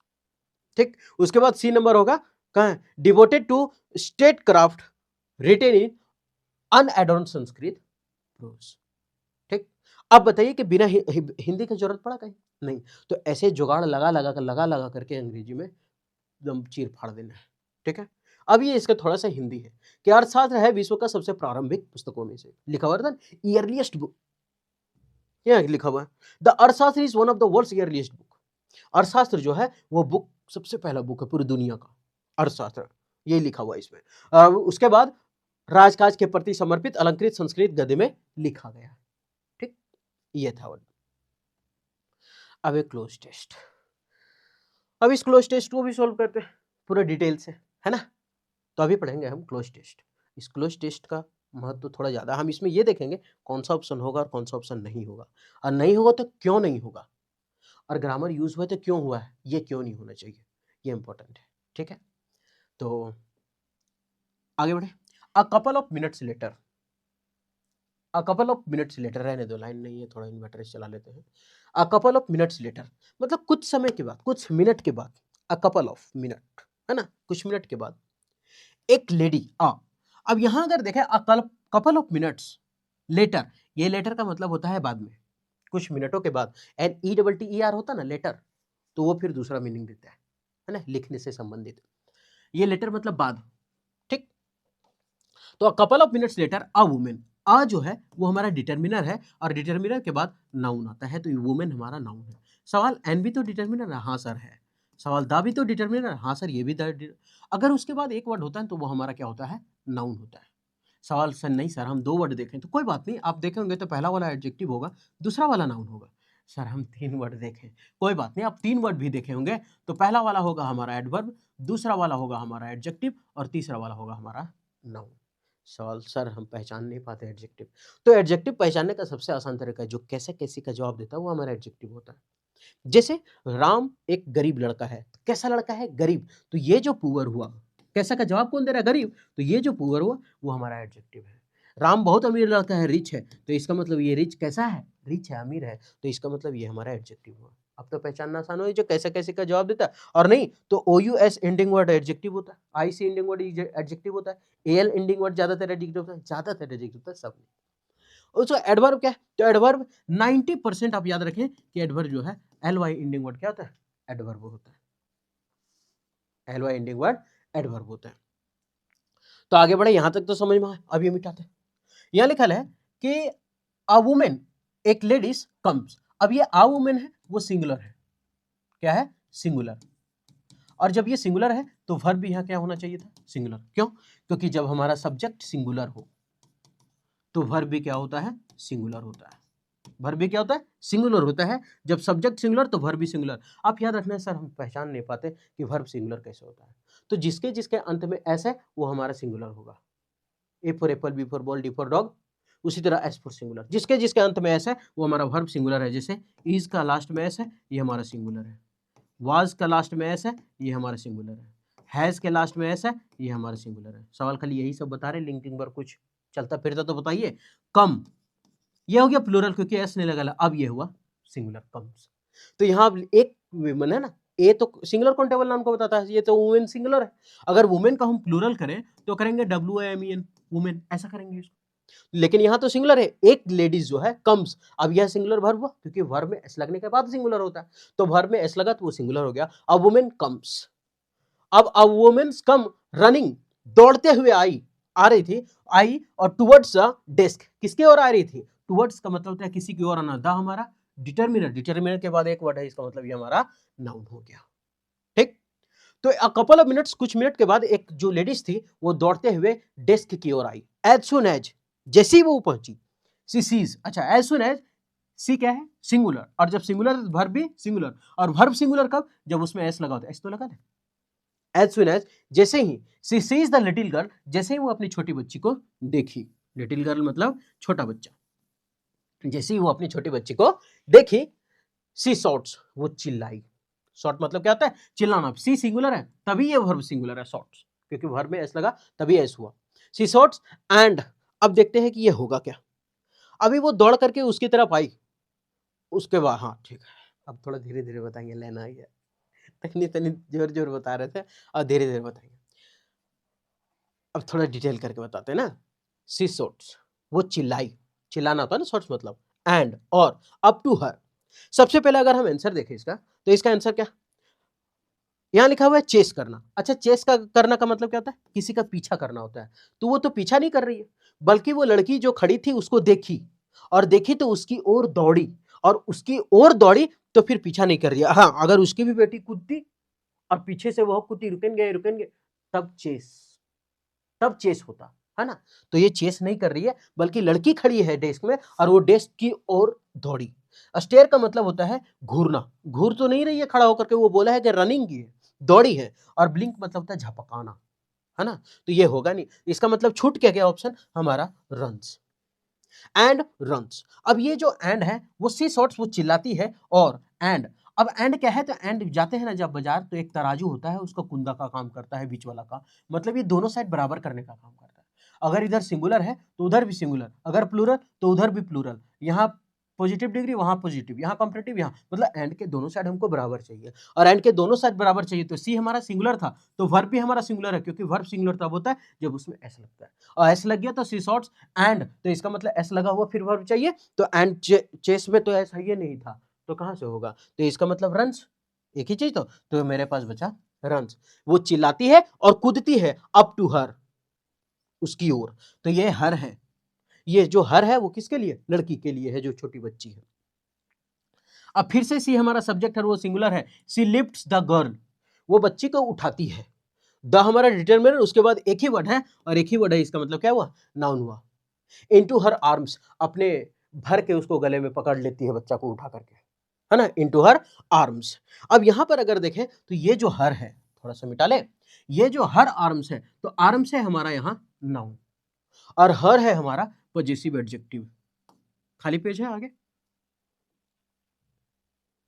ठीक, उसके बाद सी नंबर होगा, कहां है? Devoted to statecraft written in unadorned Sanskrit prose. ठीक, अब बताइए कि बिना हिंदी की जरूरत पड़ा कहीं? नहीं, तो ऐसे जुगाड़ लगा करके अंग्रेजी में एकदम चीर फाड़ देना है। ठीक है, अब ये इसका थोड़ा सा हिंदी है कि अर्थशास्त्र है विश्व का सबसे प्रारंभिक पुस्तकों में से, लिखा हुआ था ईयरलिस्ट बुक, क्या लिखा हुआ है? The Arthashastra is one of the world's earliest book. Arthashastra जो है वो बुक सबसे पहला बुक है पूरी दुनिया का, अर्थशास्त्र, ये लिखा हुआ है इसमें। उसके बाद राजकाज के प्रति समर्पित अलंकृत संस्कृत गद्य में लिखा गया। ठीक, ये था। अब एक क्लोज टेस्ट, अब इस क्लोज टेस्ट को भी सॉल्व करते हैं पूरा डिटेल से, है ना? तो अभी पढ़ेंगे हम क्लोज टेस्ट। इस क्लोज टेस्ट का महत्व तो थोड़ा ज़्यादा, हम इसमें ये देखेंगे कौन सा ऑप्शन होगा और कौन सा ऑप्शन नहीं होगा, और नहीं होगा तो क्यों नहीं होगा, और ग्रामर यूज हुआ तो क्यों हुआ है, ये क्यों नहीं होना चाहिए, ये इंपॉर्टेंट है। ठीक है, तो आगे बढ़े। A couple of minutes later, a couple of minutes letter, रहने दो, लाइन नहीं है, थोड़ा इन्वर्टर चला लेते हैं। A couple of minutes letter मतलब कुछ समय के बाद, कुछ मिनट के बाद, अ कपल ऑफ मिनट, है ना, कुछ मिनट के बाद एक लेडी अब यहां अगर देखें कपल ऑफ मिनट्स लेटर, ये लेटर का मतलब होता है बाद में, कुछ मिनटों के बाद, N E double T E R होता ना लेटर, तो वो फिर दूसरा मीनिंग देता है ना, लिखने से संबंधित, ये लेटर मतलब बाद। ठीक, तो couple of minutes later a woman, अ जो है वो हमारा डिटर्मिनर है और डिटर्मिनर के बाद नाउन आता है, तो वुमेन हमारा नाउन है। सवाल एन भी तो डिटर्मिनर है, हाँ सर है। सवाल दा भी तो डिटर्मिनर, हाँ सर ये भी अगर उसके बाद एक वर्ड होता है तो वो हमारा क्या होता है? नाउन होता है। सवाल सर नहीं सर हम 2 वर्ड देखें, तो कोई बात नहीं, आप देखे होंगे तो पहला वाला एडजेक्टिव होगा, दूसरा वाला नाउन होगा। सर हम 3 वर्ड देखें, कोई बात नहीं, आप 3 वर्ड भी देखे होंगे, तो पहला वाला होगा हमारा एडवर्ब, दूसरा वाला होगा हमारा एडजेक्टिव और तीसरा वाला होगा हमारा नाउन। सवाल सर हम पहचान नहीं पाते एडजेक्टिव, तो एडजेक्टिव पहचानने का सबसे आसान तरीका है, जो कैसे कैसी का जवाब देता है वो हमारा एडजेक्टिव होता है। जैसे राम एक गरीब लड़का है, कैसा लड़का है? गरीब, तो ये जो पुअर हुआ, कैसा का जवाब कौन दे रहा है? गरीब, तो ये जो पुअर हुआ वो हमारा एडजेक्टिव है। राम बहुत अमीर लड़का है, रिच है, तो इसका मतलब ये रिच कैसा है? रिच है, अमीर है, तो इसका मतलब ये हमारा एडजेक्टिव हुआ। अब तो पहचानना आसान हो, जो कैसे कैसे का जवाब देता है, और नहीं तो O U S ending word adjective होता है, I C ending word adjective होता है, ए एल एंडिंग वर्ड ज्यादातर एडजेक्टिव होता है, ज्यादातर एडजेक्टिव होता है सब। उसका एडवर्ब क्या है? तो एडवर्ब 90% आप याद रखें कि एडवर्ब जो है एल वाई एंडिंग वर्ड क्या होता है? एडवर्ब होता है। L Y ending word adverb होता है। तो आगे बढ़े, यहां तक तो समझ में आया। अब ये मिटाते हैं। यहां लिखा है कि अ वुमेन, एक लेडीज कम्स, अब ये अ वुमेन है वो सिंगुलर है, क्या है? सिंगुलर। और जब ये सिंगुलर है तो वर्ब भी यहां क्या होना चाहिए था? सिंगुलर। क्यों? क्योंकि जब हमारा सब्जेक्ट सिंगुलर हो तो वर्ब भी क्या होता है? सिंगुलर होता है। वर्ब भी क्या होता है? सिंगुलर होता है। जब सब्जेक्ट सिंगुलर तो वर्ब भी सिंगुलर। आप याद रखना है सर हम पहचान नहीं पाते कि वर्ब सिंगुलर कैसे होता है, तो जिसके जिसके अंत में एस है वो हमारा सिंगुलर होगा। A for apple, B for ball, D for dog, उसी तरह एस फॉर सिंगुलर, जिसके जिसके अंत में एस है वो हमारा वर्ब सिंगुलर है। जैसे इज का लास्ट में एस है, ये हमारा सिंगुलर है। वाज का लास्ट में एस है, ये हमारा सिंगुलर है। हैज के लास्ट में एस है, ये हमारा सिंगुलर है। सवाल खाली यही सब बता रहे, लिंकिंग पर कुछ चलता फिरता तो बताइए। कम, ये हो गया प्लूरल क्योंकि एस नहीं लगा, अब ये हुआ सिंगुलर, कम्स। तो यहाँ एक वुमेन है ना, ए तो सिंगुलर काउंटेबल नाउन को बताता है, ये तो वुमेन सिंगुलर है। अगर वुमेन का हम प्लूरल करें तो करेंगे WAMEN, वुमेन, ऐसा करेंगे इसको। लेकिन यहाँ तो सिंगुलर है, एक लेडीज जो है कम्स, अब यह सिंगुलर वर्ब हुआ क्योंकि वर्ब में एस लगने के बाद सिंगुलर होता है, तो वर्ब में एस लगा तो वो सिंगुलर हो गया। अब वुमेन कम्स, अब अ वुमेन्स कम रनिंग, दौड़ते हुए आई, आ रही थी, आई और टुवर्ड्स द डेस्क, किसकी ओर आ रही थी? टुवर्ड्स का मतलब होता है किसी की ओर आना, द हमारा डिटर्मिनर, डिटर्मिनर के बाद एक वर्ड है, इसका मतलब ये हमारा नाउन हो गया। ठीक, तो अ कपल ऑफ मिनट्स, कुछ मिनट के बाद एक जो लेडीज थी वो दौड़ते हुए डेस्क की ओर आई। एज सुन एज, जैसे ही वो पहुंची, सी सीज, अच्छा एज सुन एज, सी क्या है? सिंगुलर, और जब सिंगुलर है तो वर्ब भी सिंगुलर, और वर्ब सिंगुलर कब? जब उसमें एस लगा होता है। एस तो लगा दे। एज सुन एज, जैसे ही she sees the little girl, जैसे ही वो अपनी छोटी बच्ची को देखी, लिटिल गर्ल मतलब छोटा बच्चा, जैसे ही वो अपनी छोटी बच्ची को देखी, सी शॉट्स, वो चिल्लाई। शॉर्ट मतलब क्या होता है? चिल्लाना। सी सिंगुलर है तभी ये वर्ब सिंगुलर है, शॉर्ट्स, क्योंकि वर्ब में एस लगा तभी एस हुआ। सी शॉट्स एंड, अब देखते हैं कि ये होगा क्या। अभी वो दौड़ करके उसकी तरफ आई, उसके बाद, हाँ ठीक है, अब थोड़ा धीरे धीरे बताएंगे, लेना ही है, तनी तनी जोर जोर बता रहे थे, अब धीरे धीरे बताएंगे, अब थोड़ा डिटेल करके बताते हैं ना। सी शॉट्स, वो चिल्लाई, चिल्लाना होता है ना शॉर्ट्स मतलब, एंड, और, अप टू हर। सबसे पहले अगर हम आंसर देखें इसका, तो इसका आंसर क्या, यहां लिखा हुआ है चेस करना। अच्छा, चेस का करना का मतलब क्या होता है? किसी का पीछा करना होता है। तो वो तो पीछा नहीं कर रही है, बल्कि वो लड़की जो खड़ी थी उसको देखी, और देखी तो उसकी ओर दौड़ी, और उसकी ओर दौड़ी तो फिर पीछा नहीं कर रही है। हाँ, अगर उसकी भी बेटी कूदती और पीछे से वो कूदती, रुकेंगे रुकेंगे, तब चेस, तब चेस होता है ना। तो ये चेस नहीं कर रही है, बल्कि लड़की खड़ी है डेस्क में और वो डेस्क की ओर दौड़ी। स्टेयर का मतलब होता है घूरना, घूर तो नहीं रही है खड़ा होकर के, वो बोला है कि रनिंग की है, दौड़ी है। और ब्लिंक मतलब होता है झपकाना, है ना। तो ये होगा नहीं, इसका मतलब छूट क्या गया ऑप्शन हमारा, रन्स, एंड रन्स। अब ये जो एंड है वो सी शॉट्स, वो चिल्लाती है, और एंड, अब एंड क्या है? तो एंड जाते हैं ना जब बाजार, तो एक तराजू होता है, उसका कुंदा का काम करता है, बीच वाला का, मतलब ये दोनों साइड बराबर करने का काम करता है। अगर इधर सिंगुलर है तो उधर भी सिंगुलर, अगर प्लूरल तो उधर भी प्लूरल, यहाँ पॉजिटिव डिग्री वहां पॉजिटिव, यहाँ कंपेरेटिव, यहाँ मतलब एंड के दोनों साइड हमको बराबर चाहिए, और एंड के दोनों साइड बराबर चाहिए। तो सी हमारा सिंगुलर था, तो वर्ब भी हमारा सिंगुलर है, क्योंकि वर्ब सिंगुलर तब होता है जब उसमें एस लगता है, और एस लग गया तो सी शॉट्स एंड, तो इसका मतलब एस लगा हुआ फिर वर्ब चाहिए, तो एंड चेस में तो ऐसा ये नहीं था, तो कहां से होगा? तो इसका मतलब रन्स, एक ही चीज तो मेरे पास बचा रन्स। वो चिल्लाती है और कूदती है अप टू हर, उसकी ओर। तो ये हर है, ये जो हर है वो किसके लिए? लड़की के लिए है, जो छोटी बच्ची है। अब फिर से सी हमारा सब्जेक्ट है, वो सिंगुलर है। सी लिफ्ट्स द गर्ल, वो बच्ची को उठाती है। द हमारा डिटरमिनर, उसके बाद एक ही वर्ड है, और एक ही वर्ड है, इसका मतलब क्या हुआ? नाउन हुआ। इनटू हर आर्म्स, अपने भर के उसको गले में पकड़ लेती है बच्चा को उठा करके, है ना, इनटू हर आर्म्स। अब यहां पर अगर देखें तो ये जो हर है, थोड़ा सा मिटा ले, ये जो हर आर्म्स है, तो आर्म्स है हमारा यहां नाउन, और हर है हमारा पॉजेसिव एडजेक्टिव। खाली पेज है आगे?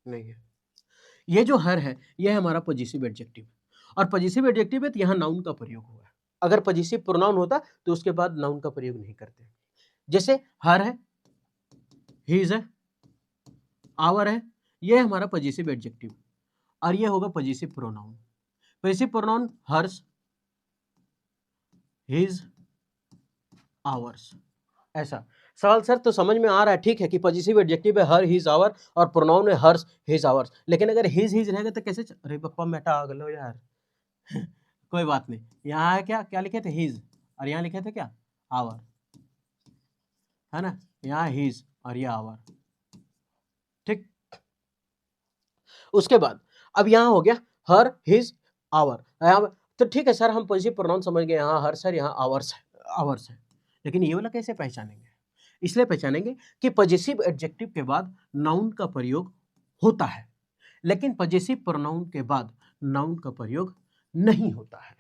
नहीं है। ये जो हर है ये है हमारा पॉजेसिव एडजेक्टिव, और पॉजेसिव एडजेक्टिव है तो यहाँ नाउन का प्रयोग हुआ है। अगर पॉजेसिव प्रोनाउन होता तो उसके बाद नाउन का प्रयोग नहीं करते। जैसे हर है, हिज है, आवर है, ये है हमारा पॉजेसिव एडजेक्टिव, और ये होगा possessive pronoun. Possessive pronoun hers, his, ours, ऐसा। सवाल सर तो समझ में आ रहा है, ठीक है, कि पॉजेसिव एडजेक्टिव है हर, हिज, आवर, और प्रोनाउन है हर्स, हिज, आवर्स, लेकिन अगर हिज हिज रहेगा तो कैसे अरे पप्पा मेटा आ गलो यार कोई बात नहीं, यहाँ है क्या, क्या लिखे थे? हिज, और यहाँ लिखे थे क्या? आवर, है ना, यहाँ हिज और ये आवर, ठीक। उसके बाद अब यहाँ हो गया हर, हिज, आवर, यहाँ तो ठीक है सर, हम पॉजिटिव प्रोनाउन समझ गए, यहाँ हर सर, यहाँ आवर्स है, आवर्स है, लेकिन ये वाला कैसे पहचानेंगे? इसलिए पहचानेंगे कि पॉजेसिव एडजेक्टिव के बाद नाउन का प्रयोग होता है, लेकिन पॉजेसिव प्रोनाउन के बाद नाउन का प्रयोग नहीं होता है,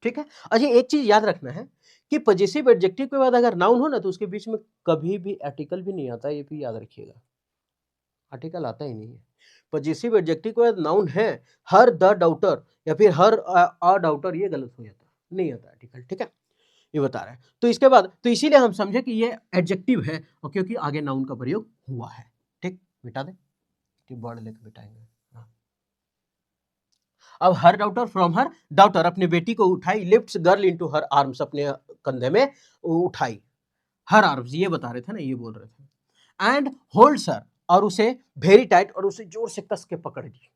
ठीक है। अच्छा, एक चीज याद रखना है कि पॉजेसिव एडजेक्टिव के बाद अगर नाउन हो ना, तो उसके बीच में कभी भी आर्टिकल भी नहीं आता, ये भी याद रखिएगा, आर्टिकल आता ही नहीं है। पॉजेसिव एडजेक्टिव के बाद नाउन है हर द डाउटर, या फिर हर अ डाउटर, ये गलत हो जाता है, नहीं आता आर्टिकल, ठीक है, ये बता रहा है। तो इसके बाद तो इसीलिए हम समझे कि ये एडजेक्टिव है, और क्योंकि आगे नाउन का प्रयोग हुआ है, ठीक। मिटा दे कि बर्ड लेके बिठाएंगे। हाँ। अब हर डाउटर, फ्रॉम हर डाउटर, अपने बेटी को उठाई, lifts girl into her arms, अपने कंधे में उठाई, हर आर्म्स, ये बता रहे थे ना, ये बोल रहे थे। एंड होल्ड्स हर, और उसे वेरी टाइट, और उसे जोर से कस के पकड़ ली,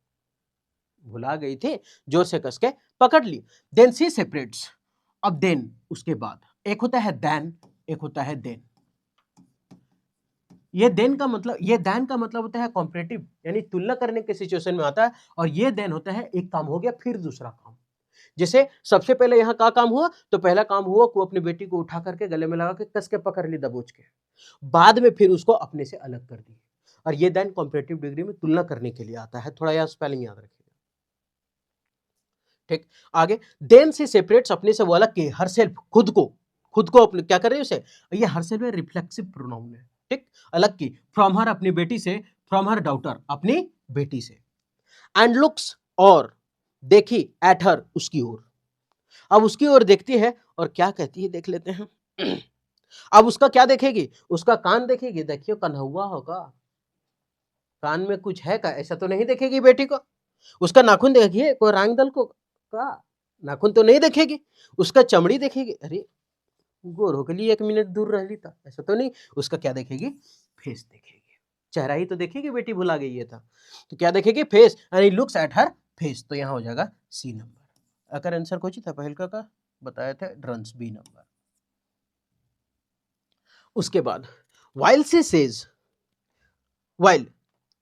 भुला गई थी, जोर से कस के पकड़ ली। देन सी सेपरेट्स, अब देन उसके बाद, एक होता है देन, एक होता है देन, ये देन का मतलब होता है कॉम्परेटिव, यानी तुलना करने के सिचुएशन में आता है। और ये देन होता है एक काम हो गया फिर दूसरा काम। जैसे सबसे पहले यहाँ का काम हुआ, तो पहला काम हुआ कि वो अपनी बेटी को उठा करके गले में लगा के कस के पकड़ ली दबोच के, बाद में फिर उसको अपने से अलग कर दी। और ये देन कॉम्परेटिव डिग्री में तुलना करने के लिए आता है। थोड़ा यह स्पेलिंग याद रखिएगा। ठीक, आगे देन से सेपरेट्स, अपने से वो अलग के, हर सेल्फ खुद को अपने क्या कर रही है उसे, ये हर सेल्फ में रिफ्लेक्सिव प्रोनाउन है। ठीक, अलग की, फ्रॉम हर अपनी बेटी से, फ्रॉम हर डॉटर अपनी बेटी से, एंड लुक्स और देखी, एट हर उसकी ओर। अब उसकी ओर देखती है और क्या कहती है देख लेते हैं। अब उसका क्या देखेगी, उसका कान देखेगी। देखियो कन्हौआ होगा, कान में कुछ है का, ऐसा तो नहीं देखेगी बेटी को। उसका नाखून देखिए, कोई रांगदल को का नाखून तो नहीं देखेगी। उसका चमड़ी देखेगी, अरे गोरों के लिए 1 मिनट दूर रह ली था, ऐसा तो नहीं। उसका क्या देखेगी, फेस देखेगी। चेहरा ही तो देखेगी, बेटी भुला गई है था, तो क्या देखेगी, फेस, यानी लुक्स एट हर फेस। तो यहाँ हो जाएगा सी नंबर। अगर आंसर कुछ था पहल का बताया था ड्रंस, बी नंबर। उसके बाद वाइल से सेज, वाइल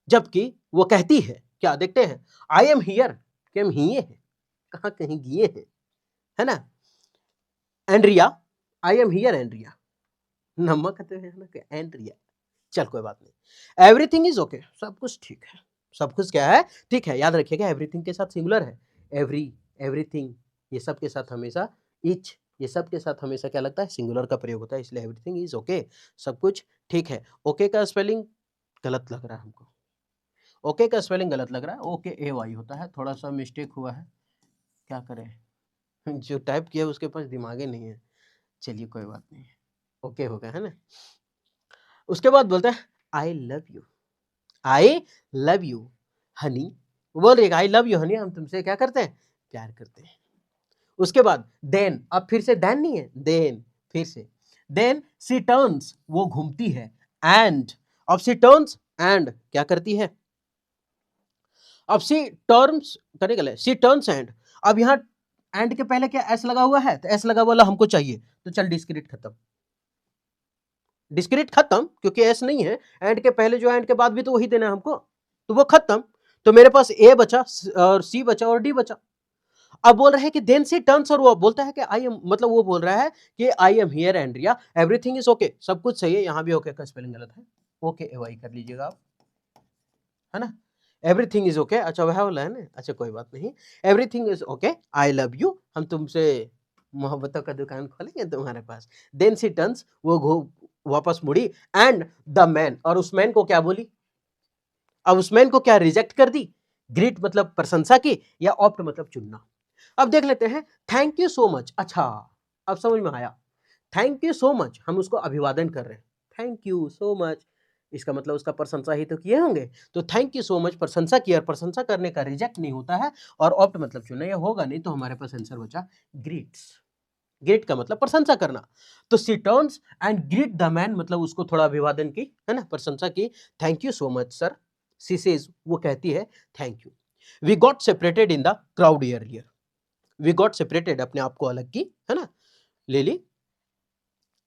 जबकि वो कहती है, क्या देखते हैं, आई एम हियर, कि हम हिए हैं, कहाँ कहीं गिए हैं, है ना। Andrea, I am here Andrea, नमक कहते हैं ना, एंड्रिया, चल कोई बात नहीं। एवरीथिंग इज ओके, सब कुछ ठीक है, सब कुछ क्या है, ठीक है। याद रखिएगा एवरीथिंग के साथ सिंगुलर है, एवरी, एवरीथिंग, ये सब के साथ हमेशा इच, ये सब के साथ हमेशा क्या लगता है, सिंगुलर का प्रयोग होता है, इसलिए एवरीथिंग इज ओके, सब कुछ ठीक है। ओके का स्पेलिंग गलत लग रहा है हमको, ओके का स्पेलिंग गलत लग रहा है, ओके ए वाई होता है, थोड़ा सा मिस्टेक हुआ है, क्या करें। जो टाइप किया उसके पास दिमाग ही नहीं है, चलिए कोई बात नहीं, ओके हो गया है ना। उसके बाद बोलते हैं I love you, I love you Honey, बोल रही है आई लव यू हनी, हम तुमसे क्या करते हैं, प्यार करते हैं। उसके बाद देन, अब फिर से देन नहीं है, देन फिर से, देन सी टर्न्स, वो घूमती है, एंड, अब सी टर्न्स एंड क्या करती है, अब सी टर्म्स करने गले, सी टर्न्स एंड, अब यहाँ एंड के पहले क्या एस लगा हुआ है, तो एस लगा वाला हमको चाहिए, तो चल डिस्क्रीट खत्म, डिस्क्रीट खत्म, क्योंकि एस नहीं है, एंड के पहले जो एंड के बाद भी तो वही देना है हमको, तो वो खत्म। तो मेरे पास ए बचा और सी बचा और डी बचा। अब बोल रहे हैं कि देन सी टर्न्स, और वो बोलता है कि आई एम, मतलब वो बोल रहा है कि I am here Andrea, everything is okay, सब कुछ सही है। यहाँ भी ओके का स्पेलिंग गलत है, ओके एवाई कर लीजिएगा आप, है ना। एवरीथिंग इज ओके, अच्छा वह वाला है ना, अच्छा कोई बात नहीं, everything is okay, I love you, हम तुमसे मोहब्बतों का दुकान खोलेंगे तुम्हारे पास। देन सी टर्न्स, वो वापस मुड़ी, एंड द मैन, और उस मैन को क्या बोली, अब उस मैन को क्या रिजेक्ट कर दी, ग्रीट मतलब प्रशंसा की, या ऑप्ट मतलब चुनना। अब देख लेते हैं, थैंक यू सो मच, अच्छा अब समझ में आया, थैंक यू सो मच, हम उसको अभिवादन कर रहे हैं, थैंक यू सो मच, इसका मतलब उसका प्रशंसा ही तो किए होंगे, तो थैंक यू सो मच प्रशंसा किया, और प्रशंसा करने का रिजेक्ट नहीं होता है, और ऑप्ट मतलब चुनना, यह होगा नहीं, तो हमारे पास आंसर बचा ग्रीट्स, ग्रीट का मतलब प्रशंसा करना। तो she turns and greet the man, मतलब उसको थोड़ा अभिवादन की, है ना, प्रशंसा की, thank you so much sir, she says, वो कहती है thank you. We got separated in the crowd earlier, we got separated, अपने आप को अलग की, है ना, ले ली,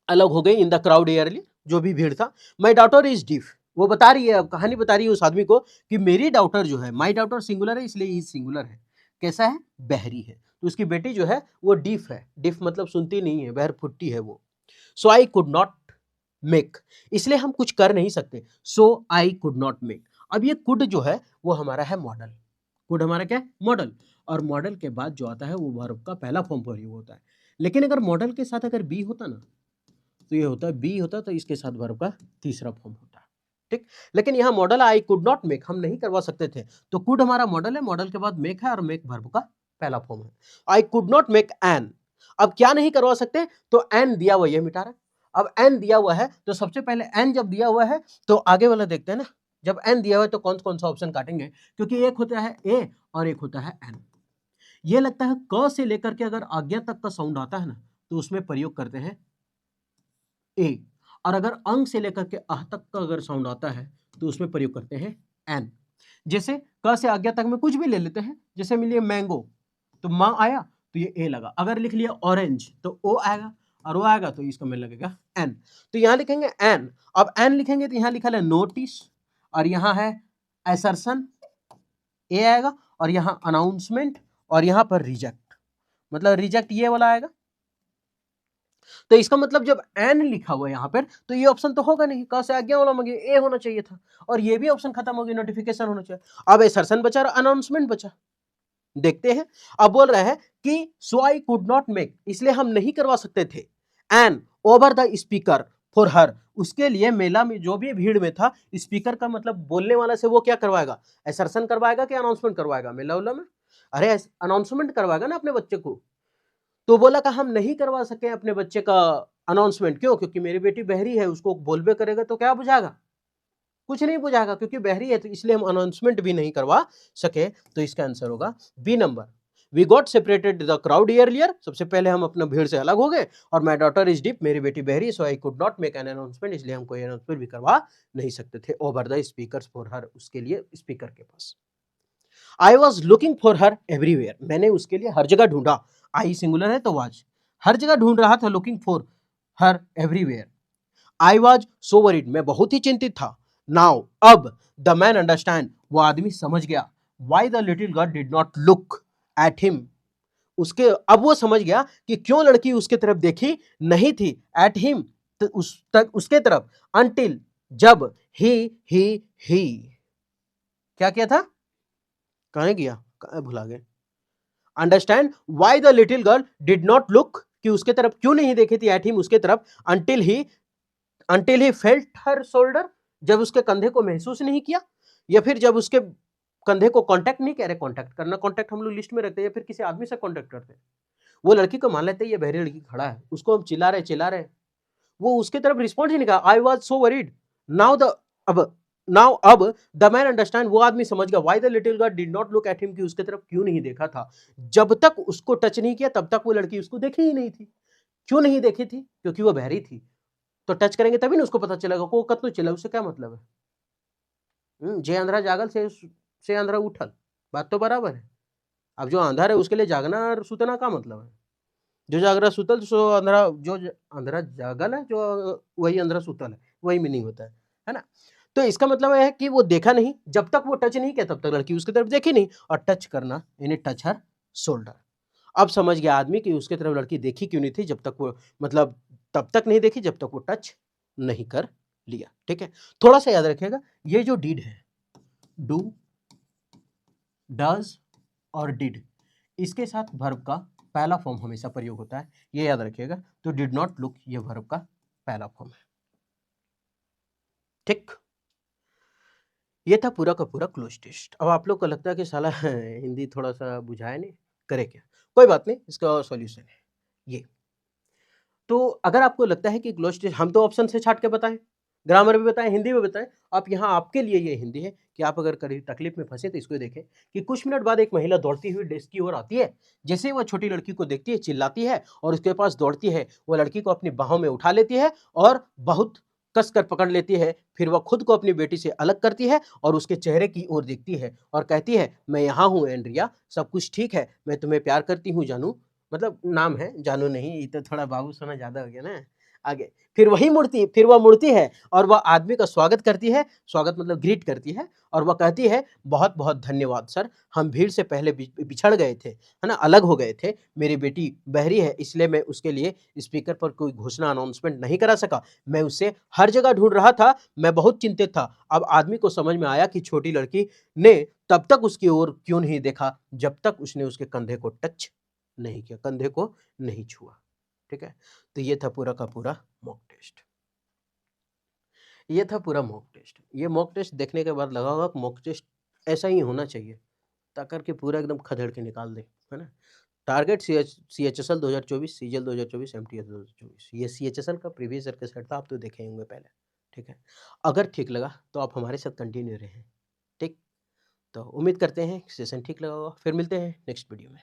अलग हो गई, इन द क्राउड एयरलियर, जो भी भीड़ था। माई डॉटर इज डीफ, वो बता रही है, अब कहानी बता रही है उस आदमी को कि मेरी डॉटर जो है, माई डॉटर सिंगुलर है इसलिए इज सिंगुलर है, कैसा है, बहरी है, तो उसकी बेटी जो है वो डीफ है, डीफ मतलब सुनती नहीं है, बहर फुट्टी है वो। सो आई कुड नॉट मेक, इसलिए हम कुछ कर नहीं सकते, सो आई कुड नॉट मेक। अब ये कुड जो है वो हमारा है मॉडल, कुड हमारा क्या है, मॉडल, और मॉडल के बाद जो आता है वो वर्ब का पहला फॉर्म प्रयोग होता है। लेकिन अगर मॉडल के साथ अगर बी होता ना, तो ये होता है बी होता, तो इसके साथ वर्ब का तीसरा फॉर्म होता है, ठीक। लेकिन यहाँ model I could not make, हम नहीं करवा सकते थे, तो कुड हमारा मॉडल है, मॉडल के बाद मेक है, और मेक वर्ब का पहला फॉर्म है। आई कुड नॉट मेक एन, अब क्या नहीं करवा सकते, तो एन दिया हुआ, ये मिटा रहा है। अब एन दिया हुआ है, तो सबसे पहले एन जब दिया हुआ है, तो आगे वाला देखते हैं ना, जब एन दिया हुआ है तो कौन सा ऑप्शन काटेंगे, क्योंकि एक होता है ए और एक होता है एन। ये लगता है क से लेकर के अगर आज्ञा तक का साउंड आता है ना, तो उसमें प्रयोग करते हैं ए, और अगर अंग से लेकर के अह तक का अगर साउंड आता है, तो उसमें प्रयोग करते हैं एन। जैसे क से आज्ञा तक में कुछ भी ले लेते हैं, जैसे मिलिए मैंगो, तो माँ आया तो ये ए लगा, अगर लिख लिया ऑरेंज तो ओ आएगा, और वो आएगा तो इसका में लगेगा एन। तो यहाँ लिखेंगे एन। अब एन लिखेंगे तो यहाँ लिखा है नोटिस, और यहाँ है असर्शन, ए आएगा, और यहाँ अनाउंसमेंट, और यहाँ पर रिजेक्ट, मतलब रिजेक्ट ये वाला आएगा। तो इसका मतलब जब एन लिखा हुआ है यहाँ पर तो ये ऑप्शन तो होगा नहीं, कहाँ से आज्ञा वाला मांगे, ए होना चाहिए था, और ये भी ऑप्शन खत्म हो गया, नोटिफिकेशन होना चाहिए। अब असर्शन बचा और अनाउंसमेंट बचा। देखते हैं, अब बोल रहा है कि so I could not make, इसलिए हम नहीं करवा सकते थे, an over the speaker for her, उसके लिए मेला में जो भी भीड़ में था, स्पीकर का मतलब बोलने वाला से वो क्या करवाएगा, असर्शन करवाएगा कि अनाउंसमेंट करवाएगा मेला उला में? अरे अनाउंसमेंट करवाएगा ना अपने बच्चे को। तो बोला कि हम नहीं करवा सके अपने बच्चे का अनाउंसमेंट, क्यों? क्योंकि मेरी बेटी बहरी है, उसको बोलबे करेगा तो क्या बुझाएगा, कुछ नहीं बुझाएगा, क्योंकि बहरी है, तो इसलिए हम अनाउंसमेंट भी नहीं करवा सके। तो इसका आंसर होगा B number, we got separated the crowd earlier, सबसे पहले हम अपना भीड़ से अलग हो गए, और माई डॉटर इज डीप, मेरी बेटी बहरी, so I could not make an announcement, इसलिए हम कोई अनाउंसमेंट भी करवा नहीं सकते थे over the speaker for her, उसके लिए स्पीकर के पास। I was looking for her everywhere, मैंने उसके लिए हर जगह ढूंढा, आई सिंगुलर है तो वाज, हर जगह ढूंढ रहा था, looking for her everywhere. I was so worried, मैं बहुत ही चिंतित था। नाउ अब द मैन अंडरस्टैंड, वो आदमी समझ गया, why the little girl did not look at him, उसके अब वो समझ गया कि क्यों लड़की उसके तरफ देखी नहीं थी, एट हिम तो उस तक उसके तरफ, अनटिल जब ही क्या किया था, कहाँ गया, कहाँ भुला गए, understand why the little girl did not look, कि उसके तरफ क्यों नहीं देखी थी, एट हिम उसके तरफ, until he felt her shoulder, जब उसके कंधे को महसूस नहीं किया, या फिर जब उसके कंधे को कांटेक्ट नहीं, कह रहे कांटेक्ट करना, कांटेक्ट हम लोग लिस्ट में रखते हैं, या फिर किसी आदमी से कांटेक्ट करते हैं, वो लड़की को मान लेते हैं ये बहरी लड़की खड़ा है, उसको हम चिल्ला रहे, वो उसके तरफ रिस्पॉन्स ही नहीं कहा, I was so worried. Now the अब नाउ अब द मैन अंडरस्टैंड, वो आदमी समझ गया, why the little girl did not look at him, कि उसके तरफ क्यों नहीं देखा था, जब तक उसको टच नहीं किया तब तक वो लड़की उसको देखी ही नहीं थी। क्यों नहीं देखी थी, क्योंकि वो बहरी थी, तो टच करेंगे तभी ना उसको पता चलेगा, को कत्तो चिल्ला, उससे क्या मतलब है, जे अंधरा जागल से अंधरा उठल, बात तो बराबर है। अब जो अंधा है उसके लिए जागना और सुतना का मतलब है, जो जागरा सुतल सो अंधरा, जो अंधरा जागल है जो वही अंधरा सुतल है, वही मीनिंग होता है ना। तो इसका मतलब है कि वो देखा नहीं, जब तक वो टच नहीं किया तब तक लड़की उसकी तरफ देखी नहीं, और टच करना यानी टच हर शोल्डर। अब समझ गया आदमी कि उसके तरफ लड़की देखी क्यों नहीं थी, जब तक वो मतलब तब तक नहीं देखी जब तक वो टच नहीं कर लिया। ठीक है, थोड़ा सा याद रखिएगा, ये जो डीड है, डू, डज और डिड, इसके साथ वर्ब का पहला फॉर्म हमेशा प्रयोग होता है, ये याद रखिएगा। तो डिड नॉट लुक ये वर्ब का पहला फॉर्म है। ठीक, ये था पूरा का पूरा क्लोज टेस्ट। अब आप लोग को लगता है कि साला हिंदी थोड़ा सा बुझाया नहीं, करे क्या, कोई बात नहीं, इसका सॉल्यूशन है ये। तो अगर आपको लगता है कि क्लोज टेस्ट हम तो ऑप्शन से छाट के बताएं, ग्रामर भी बताएं, हिंदी में बताएं, आप यहाँ आपके लिए ये हिंदी है कि आप अगर कभी तकलीफ में फंसे तो इसको देखें कि कुछ मिनट बाद एक महिला दौड़ती हुई डेस्क की ओर आती है, जैसे ही वह छोटी लड़की को देखती है चिल्लाती है और उसके पास दौड़ती है, वह लड़की को अपनी बाहों में उठा लेती है और बहुत कस कर पकड़ लेती है, फिर वह खुद को अपनी बेटी से अलग करती है और उसके चेहरे की ओर देखती है और कहती है, मैं यहाँ हूँ एंड्रिया, सब कुछ ठीक है, मैं तुम्हें प्यार करती हूँ जानू, मतलब नाम है जानू नहीं, ये तो थोड़ा बाबू सोना ज्यादा हो गया ना। आगे फिर वह मुड़ती है और वह आदमी का स्वागत करती है, स्वागत मतलब ग्रीट करती है, और वह कहती है, बहुत बहुत धन्यवाद सर, हम भीड़ से पहले बिछड़ गए थे, है ना, अलग हो गए थे, मेरी बेटी बहरी है इसलिए मैं उसके लिए स्पीकर पर कोई घोषणा अनाउंसमेंट नहीं करा सका, मैं उसे हर जगह ढूंढ रहा था, मैं बहुत चिंतित था। अब आदमी को समझ में आया कि छोटी लड़की ने तब तक उसकी ओर क्यों नहीं देखा जब तक उसने उसके कंधे को टच नहीं किया, कंधे को नहीं छुआ। ठीक है, तो ये था पूरा का पूरा मॉक टेस्ट, ये था पूरा मॉक टेस्ट। ये मॉक टेस्ट देखने के बाद लगा होगा कि मॉक टेस्ट ऐसा ही होना चाहिए, ताकर के पूरा एकदम खदेड़ के निकाल दे, है ना। टारगेट CHSL 2024, सीजीएल 2024, MTS 2024, ये CHSL का प्रीवियस ईयर का सेट था, आप तो देखे होंगे पहले। ठीक है, अगर ठीक लगा तो आप हमारे साथ कंटिन्यू रहें। ठीक, तो उम्मीद करते हैं सेशन ठीक लगा होगा, फिर मिलते हैं नेक्स्ट वीडियो में।